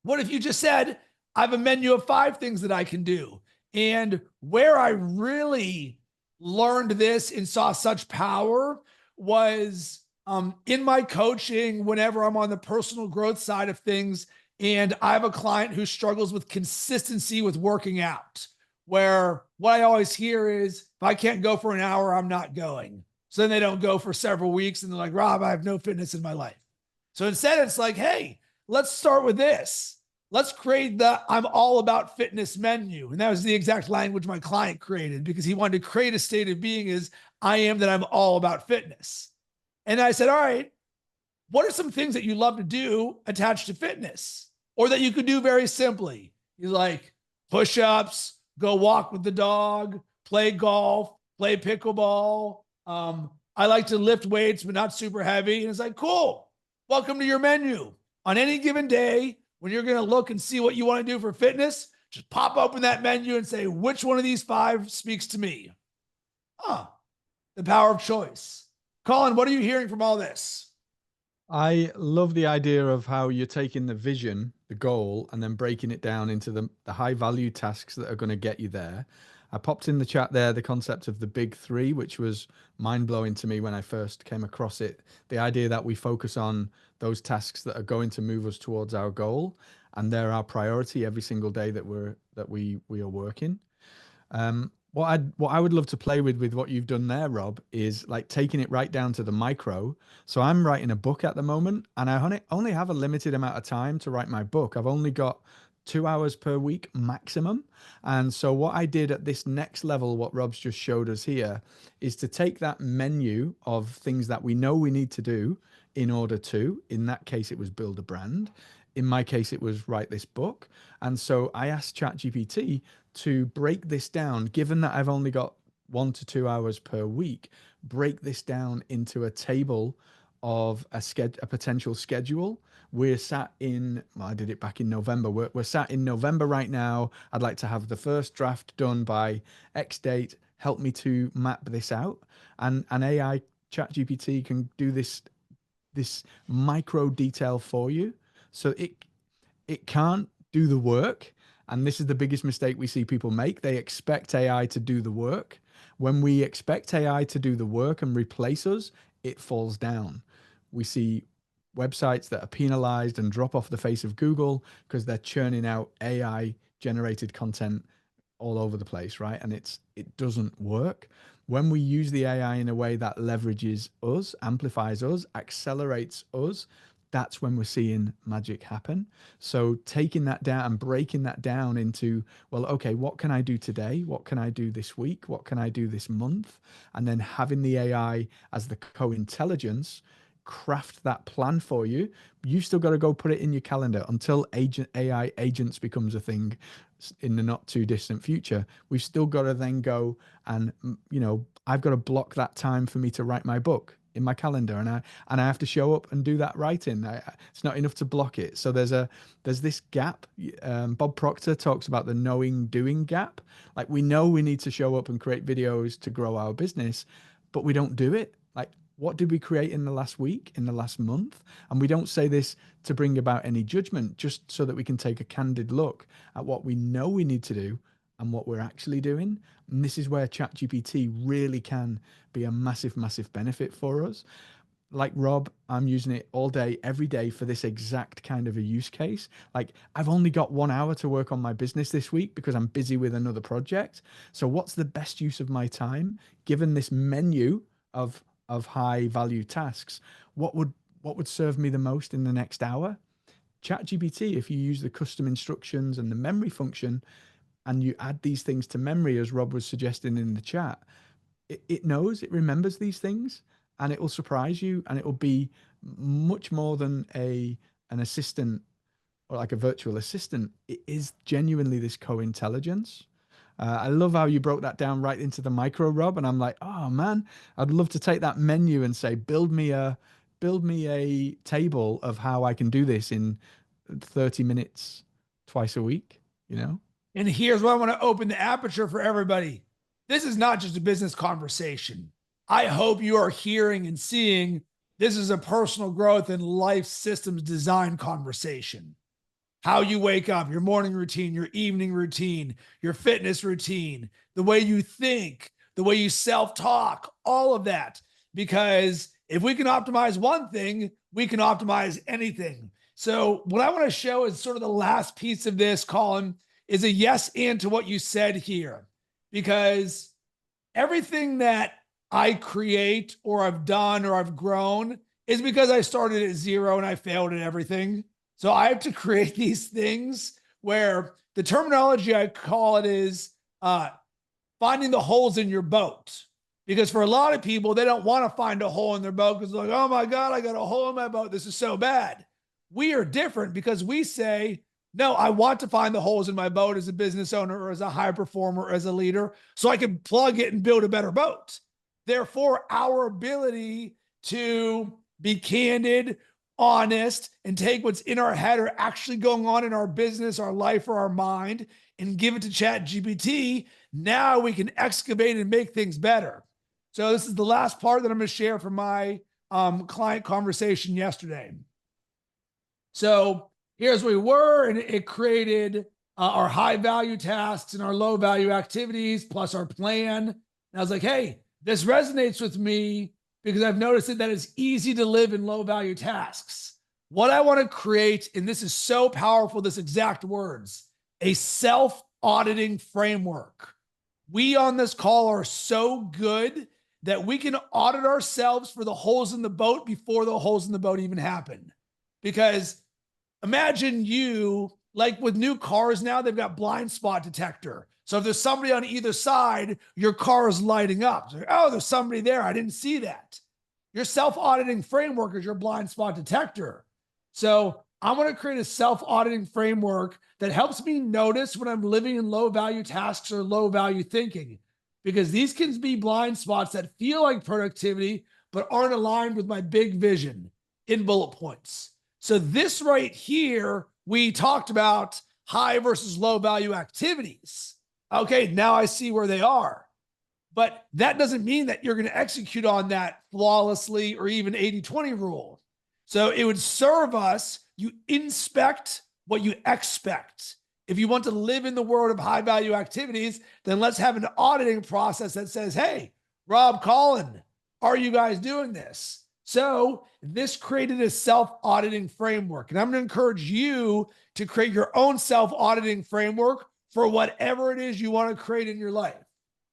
What if you just said, I have a menu of 5 things that I can do? And where I really learned this and saw such power was in my coaching, whenever I'm on the personal growth side of things, and I have a client who struggles with consistency with working out, where what I always hear is, if I can't go for an hour, I'm not going. So then they don't go for several weeks and they're like, Rob, I have no fitness in my life. So instead it's like, hey, let's start with this. let's create the I'm all about fitness menu. And that was the exact language my client created because he wanted to create a state of being as I am that I'm all about fitness. And I said, all right, what are some things that you love to do attached to fitness or that you could do very simply? He's like push-ups, go walk with the dog, play golf, play pickleball. I like to lift weights, but not super heavy. And it's like, cool. Welcome to your menu. On any given day, when you're going to look and see what you want to do for fitness, just pop open that menu and say, which one of these 5 speaks to me? The power of choice. Colin, what are you hearing from all this? I love the idea of how you're taking the vision, the goal, and then breaking it down into the high value tasks that are going to get you there. I popped in the chat there the concept of the big 3, which was mind blowing to me when I first came across it. The idea that we focus on those tasks that are going to move us towards our goal, and they're our priority every single day that we are working. What I would love to play with what you've done there, Rob, is like taking it right down to the micro. So I'm writing a book at the moment, and I only have a limited amount of time to write my book. I've only got 2 hours per week maximum. And so what I did at this next level, what Rob's just showed us here, is to take that menu of things that we know we need to do in order to, in that case, it was build a brand. In my case, it was write this book. And so I asked ChatGPT to break this down, given that I've only got 1 to 2 hours per week, break this down into a table of a potential schedule. We're sat in, well, I did it back in November. We're sat in November right now. I'd like to have the first draft done by X date. Help me to map this out. And an AI ChatGPT can do this micro detail for you. So it can't do the work. And this is the biggest mistake we see people make. They expect AI to do the work. When we expect AI to do the work and replace us, it falls down. We see websites that are penalized and drop off the face of Google because they're churning out AI generated content all over the place, right? And it doesn't work. When we use the AI in a way that leverages us, amplifies us, accelerates us, that's when we're seeing magic happen. So taking that down and breaking that down into, well, okay, what can I do today? What can I do this week? What can I do this month? And then having the AI as the co-intelligence craft that plan for you. You've still got to go put it in your calendar until AI agents becomes a thing in the not too distant future. We've still got to then go and, I've got to block that time for me to write my book in my calendar, and I have to show up and do that writing. It's not enough to block it. So there's this gap. Bob Proctor talks about the knowing doing gap. Like, we know we need to show up and create videos to grow our business, but we don't do it. Like, what did we create in the last week, in the last month? And we don't say this to bring about any judgment, just so that we can take a candid look at what we know we need to do and what we're actually doing. And this is where ChatGPT really can be a massive, massive benefit for us. Like Rob, I'm using it all day, every day for this exact kind of a use case. Like, I've only got 1 hour to work on my business this week because I'm busy with another project. So what's the best use of my time, given this menu of high value tasks? What would serve me the most in the next hour? ChatGPT, if you use the custom instructions and the memory function, and you add these things to memory, as Rob was suggesting in the chat, it knows, it remembers these things, and it will surprise you, and it will be much more than an assistant or like a virtual assistant. It is genuinely this co-intelligence. I love how you broke that down right into the micro, Rob. And I'm like, oh man, I'd love to take that menu and say, build me a table of how I can do this in 30 minutes twice a week, And here's where I want to open the aperture for everybody. This is not just a business conversation. I hope you are hearing and seeing this is a personal growth and life systems design conversation. How you wake up, your morning routine, your evening routine, your fitness routine, the way you think, the way you self-talk, all of that. Because if we can optimize one thing, we can optimize anything. So what I want to show is sort of the last piece of this, Colin, is a yes and to what you said here. Because everything that I create or I've done or I've grown is because I started at 0 and I failed at everything. So I have to create these things where the terminology I call it is finding the holes in your boat. Because for a lot of people, they don't want to find a hole in their boat because they're like, oh my God, I got a hole in my boat. This is so bad. We are different because we say, no, I want to find the holes in my boat as a business owner or as a high performer or as a leader so I can plug it and build a better boat. Therefore, our ability to be candid, honest, and take what's in our head or actually going on in our business, our life, or our mind and give it to ChatGPT, now we can excavate and make things better. So this is the last part that I'm going to share from my client conversation yesterday. So here's where we were, and it created our high value tasks and our low value activities plus our plan. And I was like, hey, this resonates with me because I've noticed that it's easy to live in low value tasks. What I want to create, and this is so powerful, this exact words, a self-auditing framework. We on this call are so good that we can audit ourselves for the holes in the boat before the holes in the boat even happen. Because imagine you, like with new cars now, they've got blind spot detector. So if there's somebody on either side, your car is lighting up. Like, oh, there's somebody there. I didn't see that. Your self-auditing framework is your blind spot detector. So I'm going to create a self-auditing framework that helps me notice when I'm living in low-value tasks or low-value thinking, because these can be blind spots that feel like productivity, but aren't aligned with my big vision in bullet points. So this right here, we talked about high versus low-value activities. Okay, now I see where they are. But that doesn't mean that you're going to execute on that flawlessly or even 80-20 rule. So it would serve us, you inspect what you expect. If you want to live in the world of high value activities, then let's have an auditing process that says, hey, Rob, Colin, are you guys doing this? So this created a self-auditing framework. And I'm going to encourage you to create your own self-auditing framework for whatever it is you want to create in your life.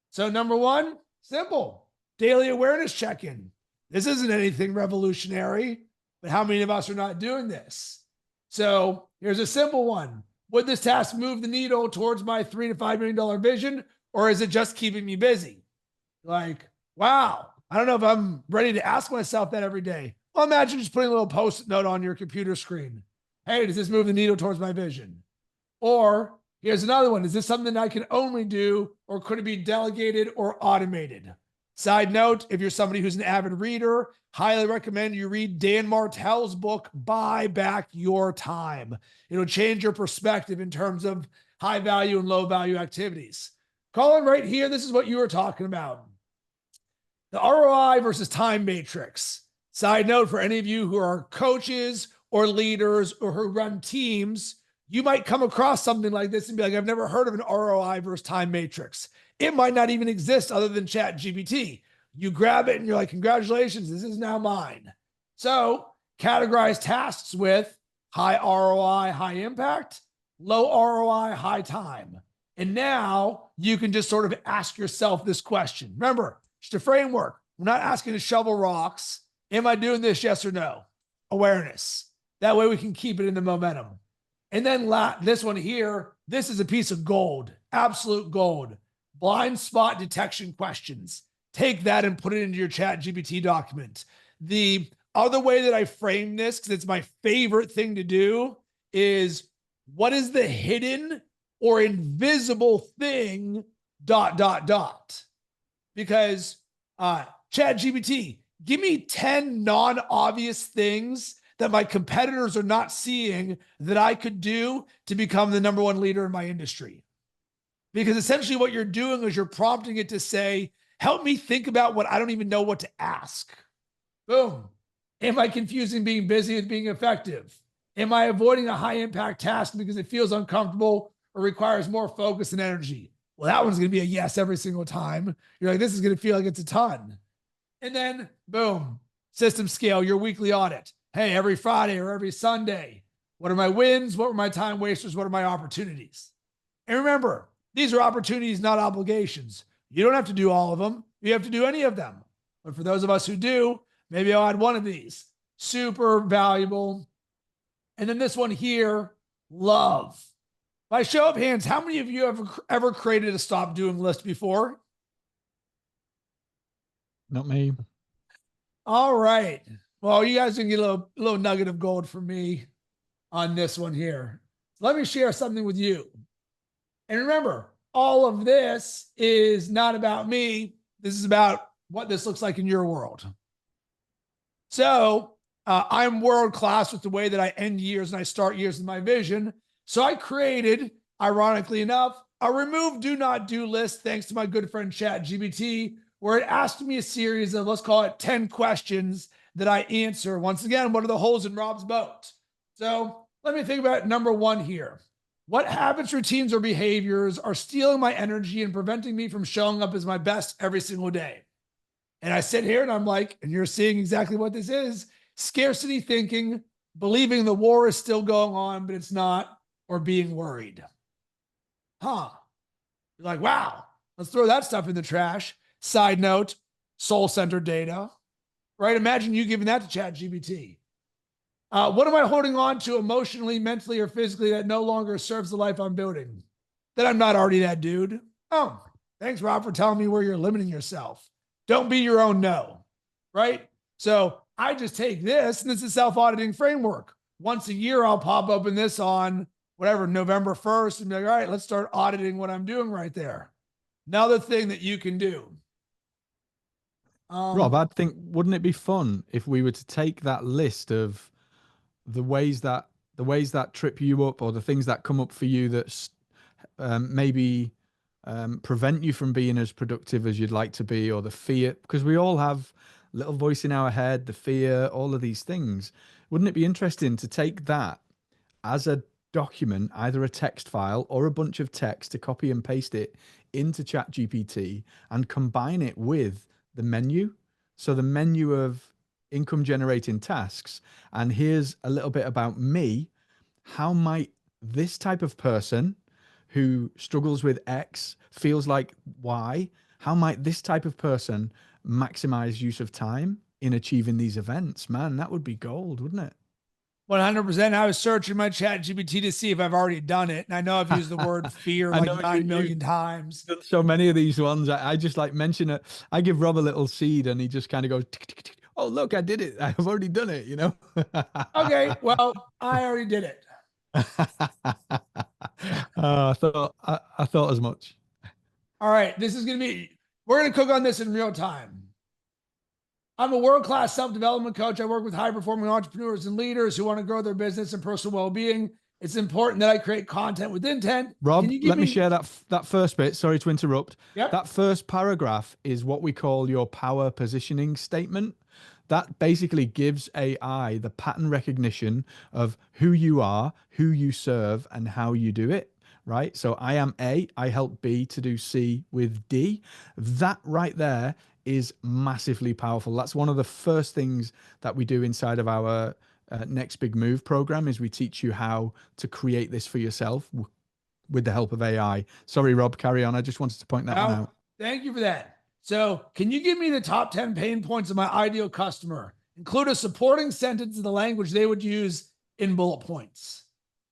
So number one, simple, daily awareness check-in. This isn't anything revolutionary, but how many of us are not doing this? So here's a simple one. Would this task move the needle towards my $3 to $5 million vision, or is it just keeping me busy? Like, wow, I don't know if I'm ready to ask myself that every day. Well, imagine just putting a little post-it note on your computer screen. Hey, does this move the needle towards my vision? Or here's another one. Is this something I can only do, or could it be delegated or automated? Side note, if you're somebody who's an avid reader, highly recommend you read Dan Martell's book, Buy Back Your Time. It'll change your perspective in terms of high value and low value activities. Colin, right here, this is what you were talking about. The ROI versus time matrix. Side note, for any of you who are coaches or leaders or who run teams, you might come across something like this and be like, I've never heard of an ROI versus time matrix. It might not even exist other than ChatGPT. You grab it and you're like, congratulations, this is now mine. So categorize tasks with high ROI, high impact, low ROI, high time. And now you can just sort of ask yourself this question. Remember, it's a framework. We're not asking to shovel rocks. Am I doing this? Yes or no? Awareness. That way we can keep it in the momentum. And then this one here, this is a piece of gold, absolute gold. Blind spot detection questions. Take that and put it into your ChatGPT document. The other way that I frame this, because it's my favorite thing to do, is what is the hidden or invisible thing, ... Because ChatGPT, give me 10 non-obvious things that my competitors are not seeing that I could do to become the number one leader in my industry. Because essentially what you're doing is you're prompting it to say, help me think about what I don't even know what to ask. Boom. Am I confusing being busy with being effective? Am I avoiding a high impact task because it feels uncomfortable or requires more focus and energy? Well, that one's going to be a yes every single time. You're like, this is going to feel like it's a ton. And then boom, system scale, your weekly audit. Hey, every Friday or every Sunday, what are my wins? What were my time wasters? What are my opportunities? And remember, these are opportunities, not obligations. You don't have to do all of them. You have to do any of them. But for those of us who do, maybe I'll add one of these. Super valuable. And then this one here, love. By show of hands, how many of you have ever created a stop doing list before? Not me. All right. Well, you guys can get a little nugget of gold from me on this one here. Let me share something with you. And remember, all of this is not about me. This is about what this looks like in your world. So I'm world class with the way that I end years and I start years with my vision. So I created, ironically enough, a remove do not do list thanks to my good friend ChatGPT, where it asked me a series of, let's call it 10 questions that I answer. Once again, what are the holes in Rob's boat? So let me think about number one here. What habits, routines, or behaviors are stealing my energy and preventing me from showing up as my best every single day? And I sit here and I'm like, and you're seeing exactly what this is: scarcity thinking, believing the war is still going on, but it's not, or being worried. Huh. You're like, wow, let's throw that stuff in the trash. Side note, soul-centered data, right? Imagine you giving that to ChatGPT. What am I holding on to emotionally, mentally, or physically that no longer serves the life I'm building? That I'm not already that dude. Oh, thanks, Rob, for telling me where you're limiting yourself. Don't be your own no, right? So I just take this, and this is self-auditing framework. Once a year, I'll pop open this on whatever, November 1st, and be like, all right, let's start auditing what I'm doing right there. Another thing that you can do. Rob, I'd think, wouldn't it be fun if we were to take that list of the ways that trip you up, or the things that come up for you that maybe prevent you from being as productive as you'd like to be, or the fear, because we all have little voice in our head, the fear, all of these things. Wouldn't it be interesting to take that as a document, either a text file or a bunch of text, to copy and paste it into ChatGPT and combine it with the menu? So the menu of income generating tasks, and here's a little bit about me. How might this type of person who struggles with X, feels like Y, how might this type of person maximize use of time in achieving these events? Man, that would be gold, wouldn't it? 100%. I was searching my ChatGPT to see if I've already done it. And I know I've used the word fear I like know 9 million times. done so many of these ones. I just like mention it. I give Rob a little seed and he just kind of goes, tick, tick, tick. Oh, look, I did it. I've already done it, you know? Okay, well, I already did it. I thought as much. All right, this is going to be, we're going to cook on this in real time. I'm a world-class self-development coach. I work with high-performing entrepreneurs and leaders who want to grow their business and personal well-being. It's important that I create content with intent. Rob, Can you give let me share that first bit. Sorry to interrupt. Yep. That first paragraph is what we call your power positioning statement. That basically gives AI the pattern recognition of who you are, who you serve, and how you do it, right? So I am A, I help B to do C with D. That right there is massively powerful. That's one of the first things that we do inside of our Next Big Move program, is we teach you how to create this for yourself with the help of AI. Sorry, Rob, carry on. I just wanted to point that one out. Thank you for that. So can you give me the top 10 pain points of my ideal customer? Include a supporting sentence in the language they would use in bullet points.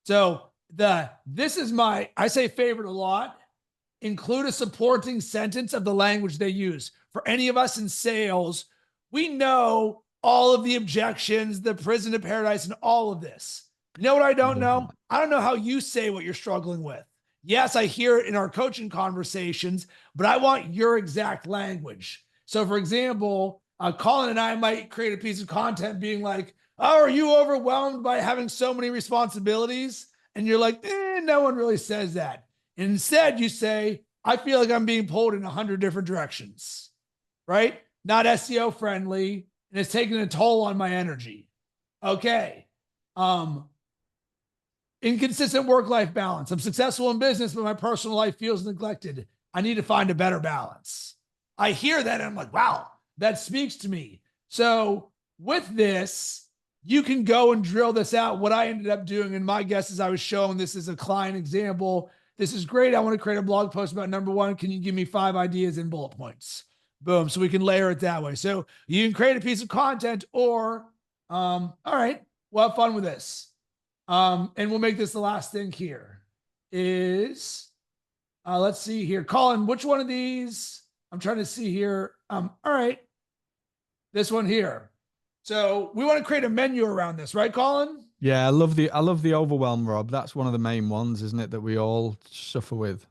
So this is I say favorite a lot. Include a supporting sentence of the language they use. For any of us in sales, we know all of the objections, the prison to paradise, and all of this. You know what I don't know? I don't know how you say what you're struggling with. Yes, I hear it in our coaching conversations, but I want your exact language. So, for example, Colin and I might create a piece of content being like, oh, are you overwhelmed by having so many responsibilities? And you're like, no one really says that. And instead, you say, I feel like I'm being pulled in 100 different directions, right? Not SEO friendly, and it's taking a toll on my energy. Okay. Inconsistent work-life balance. I'm successful in business, but my personal life feels neglected. I need to find a better balance. I hear that and I'm like, wow, that speaks to me. So with this, you can go and drill this out. What I ended up doing, and my guess is I was showing this as a client example. This is great. I want to create a blog post about number one. Can you give me 5 ideas in bullet points? Boom. So we can layer it that way. So you can create a piece of content, or, all right, well, have fun with this. And we'll make this the last thing here is, let's see here. Colin, which one of these? I'm trying to see here. All right. This one here. So we want to create a menu around this, right, Colin? Yeah, I love the overwhelm, Rob. That's one of the main ones, isn't it, that we all suffer with.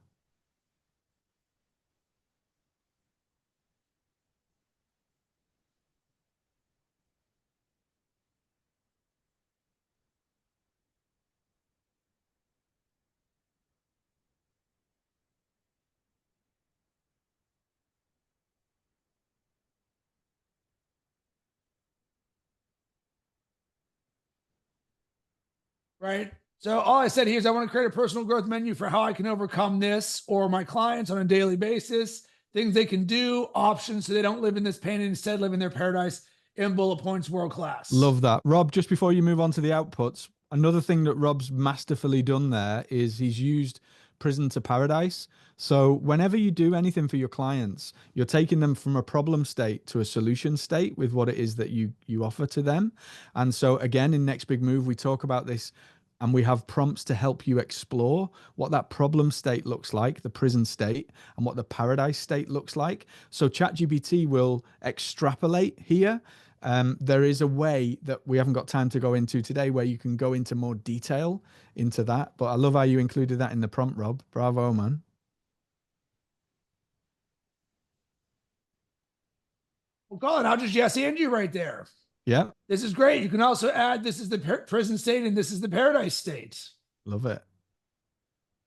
Right. So all I said here is I want to create a personal growth menu for how I can overcome this or my clients on a daily basis, things they can do, options so they don't live in this pain and instead live in their paradise in bullet points world class. Love that. Rob, just before you move on to the outputs, another thing that Rob's masterfully done there is he's used prison to paradise. So whenever you do anything for your clients, you're taking them from a problem state to a solution state with what it is that you offer to them. And so again, in Next Big Move, we talk about this and we have prompts to help you explore what that problem state looks like, the prison state, and what the paradise state looks like. So ChatGPT will extrapolate here. There is a way that we haven't got time to go into today where you can go into more detail into that. But I love how you included that in the prompt, Rob. Bravo, man. Well, Colin, I'll just yes and you right there. Yeah, This is great. You can also add this is the prison state and this is the paradise state. love it.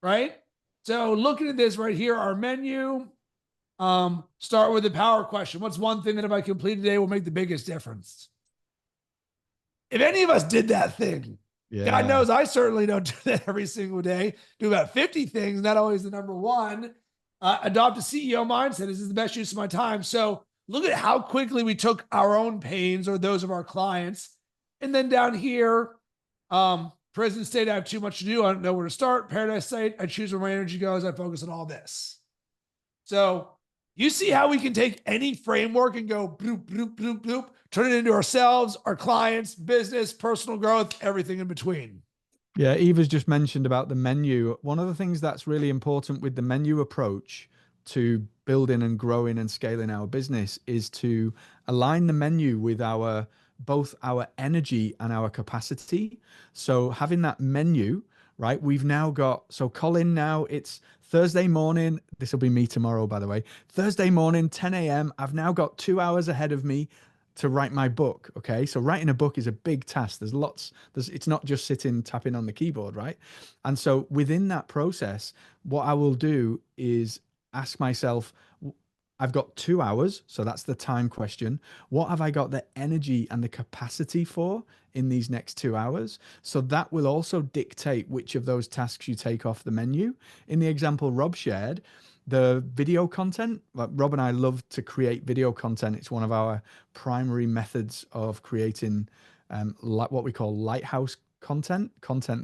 Right. So looking at this right here, our menu, start with the power question. What's one thing that if I complete today will make the biggest difference? If any of us did that thing, God knows I certainly don't do that every single day. Do about 50 things, not always the number one. Adopt a CEO mindset. This is the best use of my time. So look at how quickly we took our own pains or those of our clients. And then down here, prison state, I have too much to do. I don't know where to start. Paradise state, I choose where my energy goes. I focus on all this. So you see how we can take any framework and go bloop, bloop, bloop, bloop, turn it into ourselves, our clients, business, personal growth, everything in between. Yeah, Eva's just mentioned about the menu. One of the things that's really important with the menu approach to building and growing and scaling our business is to align the menu with our both our energy and our capacity. So having that menu, right? We've now got, so Colin, now it's Thursday morning. This will be me tomorrow, by the way. Thursday morning, 10 a.m. I've now got 2 hours ahead of me to write my book. Okay. So writing a book is a big task. It's not just sitting tapping on the keyboard, right? And so within that process, what I will do is ask myself, I've got 2 hours. So that's the time question. What have I got the energy and the capacity for in these next 2 hours? So that will also dictate which of those tasks you take off the menu. In the example Rob shared, the video content, like Rob and I love to create video content. It's one of our primary methods of creating like what we call lighthouse content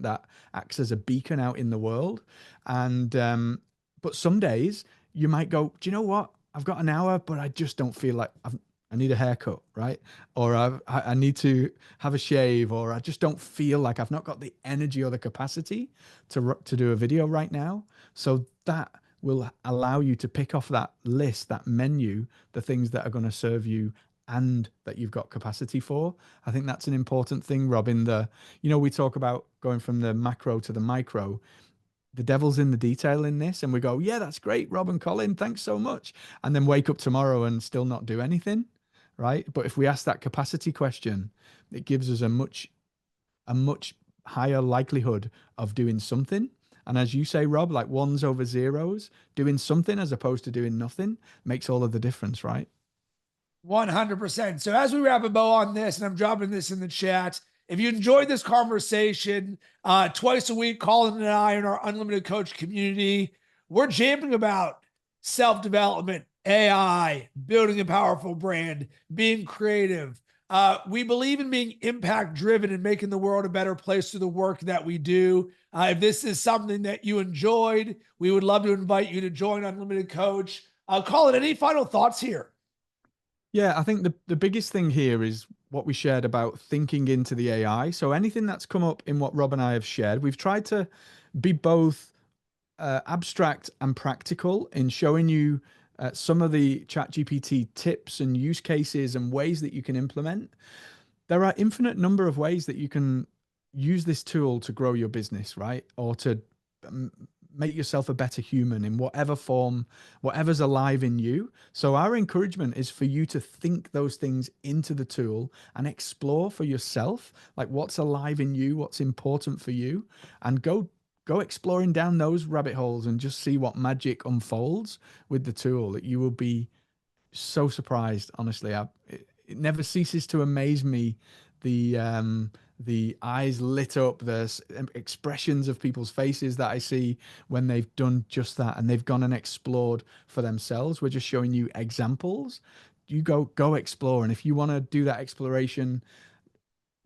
that acts as a beacon out in the world. And but some days you might go, do you know what? I've got an hour, but I just don't feel like I need a haircut, right? Or I need to have a shave, or I just don't feel like I've not got the energy or the capacity to do a video right now. So that will allow you to pick off that list, that menu, the things that are going to serve you and that you've got capacity for. I think that's an important thing, Rob. We talk about going from the macro to the micro. The devil's in the detail in this, and we go, yeah, that's great, Rob and Colin, thanks so much, and then wake up tomorrow and still not do anything, right? But if we ask that capacity question, it gives us a much higher likelihood of doing something. And as you say, Rob, like ones over zeros, doing something as opposed to doing nothing makes all of the difference, right? 100%. So as we wrap a bow on this, and I'm dropping this in the chat, if you enjoyed this conversation, twice a week, Colin and I in our Unlimited Coach community, we're jamming about self-development, AI, building a powerful brand, being creative. We believe in being impact-driven and making the world a better place through the work that we do. If this is something that you enjoyed, we would love to invite you to join Unlimited Coach. Colin, any final thoughts here? Yeah, I think the biggest thing here is what we shared about thinking into the AI. So anything that's come up in what Rob and I have shared, we've tried to be both abstract and practical in showing you some of the ChatGPT tips and use cases and ways that you can implement. There are infinite number of ways that you can use this tool to grow your business, right? Or to make yourself a better human in whatever form, whatever's alive in you. So our encouragement is for you to think those things into the tool and explore for yourself, like what's alive in you, what's important for you, and go exploring down those rabbit holes and just see what magic unfolds with the tool. That you will be so surprised. Honestly, it never ceases to amaze me, the eyes lit up, the expressions of people's faces that I see when they've done just that and they've gone and explored for themselves. We're just showing you examples. You go explore, and if you want to do that exploration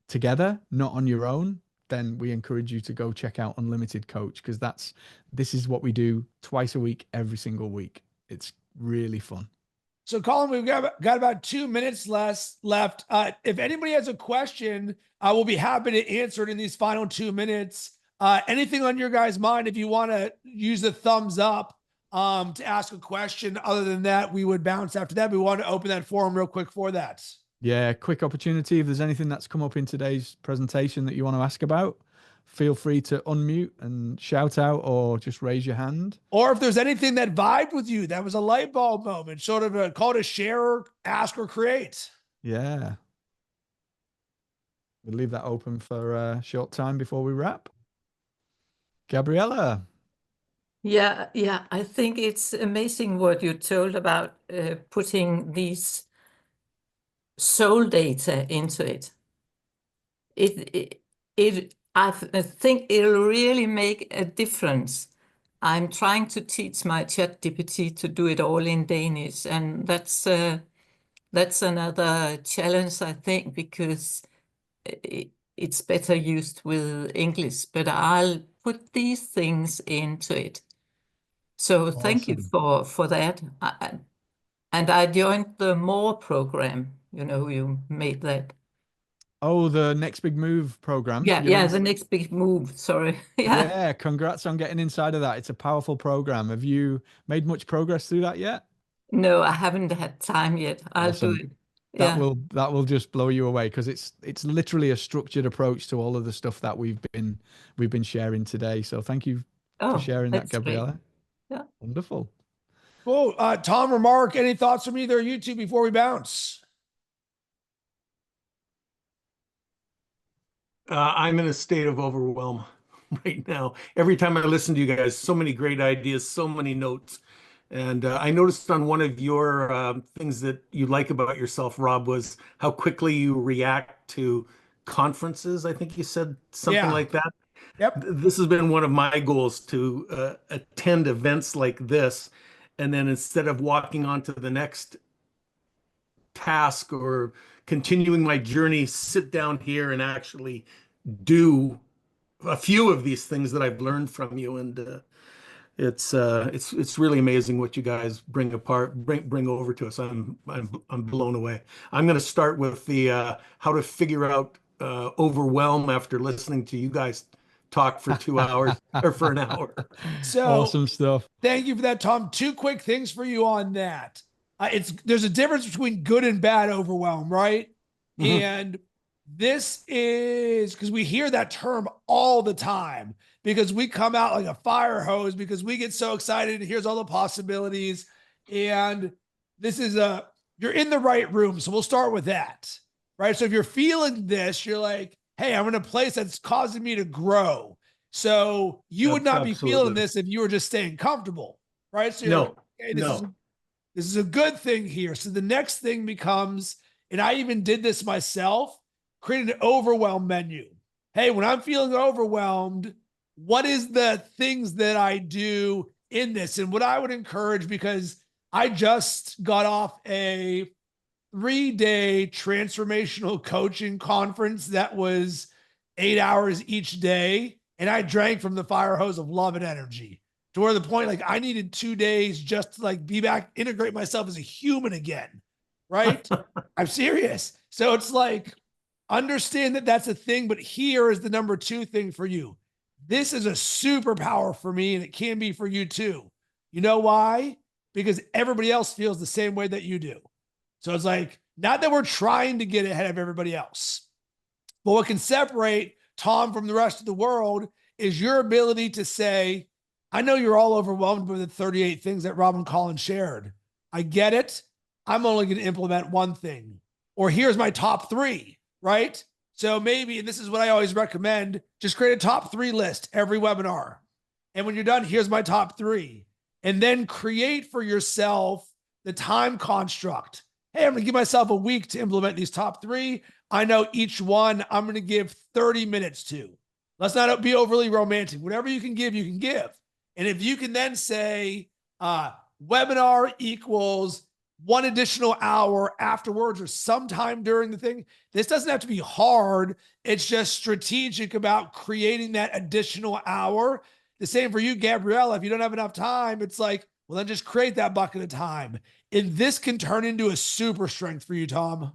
together, not on your own, then we encourage you to go check out Unlimited Coach, because this is what we do twice a week, every single week. It's really fun. So, Colin, we've got about 2 minutes left. If anybody has a question, we'll be happy to answer it in these final 2 minutes. Anything on your guys' mind, if you want to use the thumbs up to ask a question. Other than that, we would bounce after that. We want to open that forum real quick for that. Yeah, quick opportunity. If there's anything that's come up in today's presentation that you want to ask about, feel free to unmute and shout out, or just raise your hand. Or if there's anything that vibed with you, that was a light bulb moment, sort of a call to share, ask, or create. Yeah. We'll leave that open for a short time before we wrap. Gabriella. Yeah. I think it's amazing what you told about putting these soul data into it. I think it'll really make a difference. I'm trying to teach my ChatGPT to do it all in Danish, and that's another challenge, I think, because it's better used with English. But I'll put these things into it. So thank you for that. And I joined the More program. You made that. Oh, the Next Big Move program. Yeah, the Next Big Move. Sorry. Yeah, congrats on getting inside of that. It's a powerful program. Have you made much progress through that yet? No, I haven't had time yet. I'll do it. That will just blow you away, because it's literally a structured approach to all of the stuff that we've been sharing today. So thank you for sharing that, Gabriella. Great. Yeah. Wonderful. Cool. Tom or Mark, any thoughts from either of you two before we bounce? I'm in a state of overwhelm right now. Every time I listen to you guys, so many great ideas, so many notes. And I noticed on one of your things that you like about yourself, Rob, was how quickly you react to conferences. I think you said something like that. Yep. This has been one of my goals, to attend events like this. And then instead of walking on to the next task or continuing my journey, sit down here and actually do a few of these things that I've learned from you. And it's really amazing what you guys bring over to us. I'm blown away. I'm going to start with the how to figure out Overwhelm after listening to you guys talk for 2 hours or for an hour. So awesome stuff. Thank you for that, Tom. 2 quick things for you on that. There's a difference between good and bad overwhelm, right? Mm-hmm. And this is because we hear that term all the time, because we come out like a fire hose because we get so excited and here's all the possibilities. And this is you're in the right room. So we'll start with that, right? So if you're feeling this, you're like, hey, I'm in a place that's causing me to grow. So you would not be feeling this if you were just staying comfortable, right? So you're like, okay, this is a good thing here. So the next thing becomes, and I even did this myself, create an overwhelm menu. Hey, when I'm feeling overwhelmed, what is the things that I do in this? And what I would encourage, because I just got off a 3-day transformational coaching conference that was 8 hours each day. And I drank from the fire hose of love and energy, to where the point, like, I needed 2 days just to like be back, integrate myself as a human again. Right. I'm serious. So it's like, understand that that's a thing, but here is the number 2 thing for you. This is a superpower for me, and it can be for you too. You know why? Because everybody else feels the same way that you do. So it's like, not that we're trying to get ahead of everybody else, but what can separate Tom from the rest of the world is your ability to say, I know you're all overwhelmed by the 38 things that Robin Collins shared. I get it. I'm only going to implement one thing. Or here's my top 3, right? So maybe, and this is what I always recommend, just create a top 3 list every webinar. And when you're done, here's my top 3. And then create for yourself the time construct. Hey, I'm going to give myself a week to implement these top 3. I know each one I'm going to give 30 minutes to. Let's not be overly romantic. Whatever you can give, you can give. And if you can then say webinar equals 1 additional hour afterwards or sometime during the thing, this doesn't have to be hard. It's just strategic about creating that additional hour. The same for you, Gabriella. If you don't have enough time, it's like, well, then just create that bucket of time. And this can turn into a super strength for you, Tom.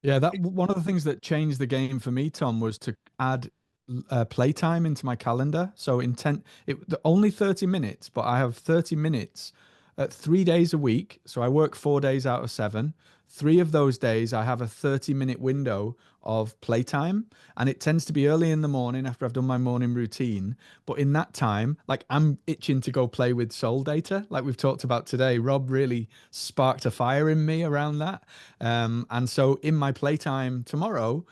Yeah, that one of the things that changed the game for me, Tom, was to add playtime into my calendar. So only 30 minutes, but I have 30 minutes 3 days a week. So I work 4 days out of 7. 3 of those days, I have a 30-minute window of playtime, and it tends to be early in the morning after I've done my morning routine. But in that time, like, I'm itching to go play with soul data, like we've talked about today. Rob really sparked a fire in me around that. And so in my playtime tomorrow,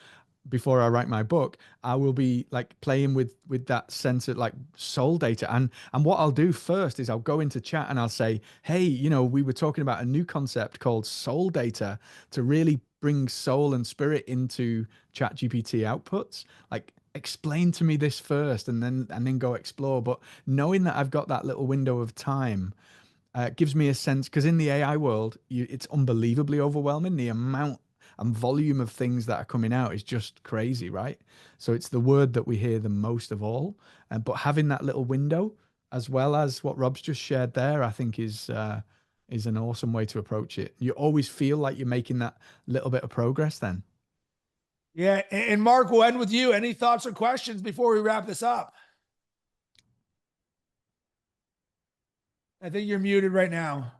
before I write my book, I will be like playing with that sense of like soul data. And what I'll do first is I'll go into chat and I'll say, hey, you know, we were talking about a new concept called soul data to really bring soul and spirit into ChatGPT outputs. Like, explain to me this first, and then go explore. But knowing that I've got that little window of time gives me a sense, because in the AI world, it's unbelievably overwhelming. The amount and volume of things that are coming out is just crazy, right? So it's the word that we hear the most of all. But having that little window, as well as what Rob's just shared there, I think is an awesome way to approach it. You always feel like you're making that little bit of progress then. Yeah. And Mark, we'll end with you. Any thoughts or questions before we wrap this up? I think you're muted right now.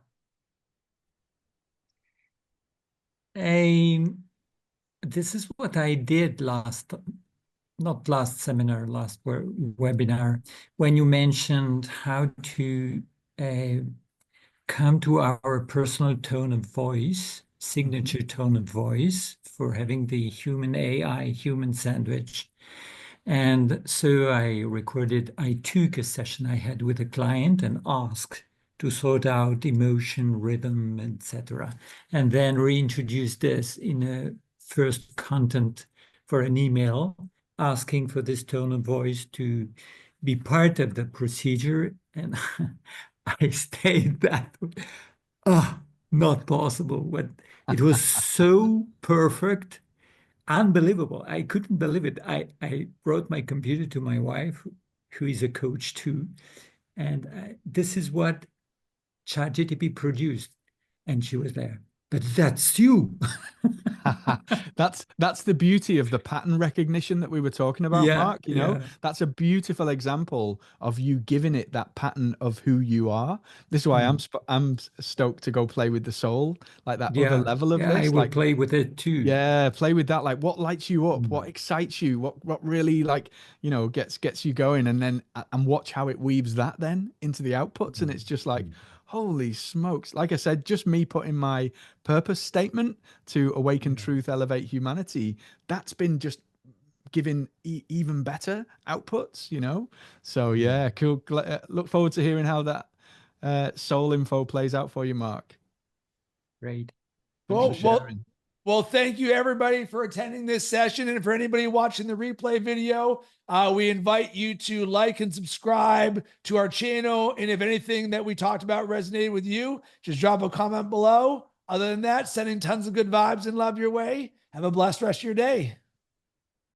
This is what I did not last seminar, last webinar, when you mentioned how to come to our personal tone of voice, signature tone of voice, for having the human AI, human sandwich. And so I took a session I had with a client and asked to sort out emotion, rhythm, etc. And then reintroduce this in a first content for an email, asking for this tone of voice to be part of the procedure. And I stayed that, not possible. But it was so perfect, unbelievable. I couldn't believe it. I brought my computer to my wife, who is a coach too. And this is what ChatGPT produced. And she was there. But that's you. That's the beauty of the pattern recognition that we were talking about, Yeah, Mark. You know, that's a beautiful example of you giving it that pattern of who you are. This is why I'm stoked to go play with the soul, like that other level of this. I will play with it too. Yeah, play with that. Like, what lights you up? What excites you? What really, like, you know, gets you going, and then and watch how it weaves that then into the outputs, and it's just like, holy smokes. Like I said, just me putting my purpose statement to awaken truth, elevate humanity, that's been just giving even better outputs, you know? So yeah, cool. Look forward to hearing how that soul info plays out for you, Mark. Great. Well, thank you everybody for attending this session. And for anybody watching the replay video, we invite you to like and subscribe to our channel. And if anything that we talked about resonated with you, just drop a comment below. Other than that, sending tons of good vibes and love your way. Have a blessed rest of your day.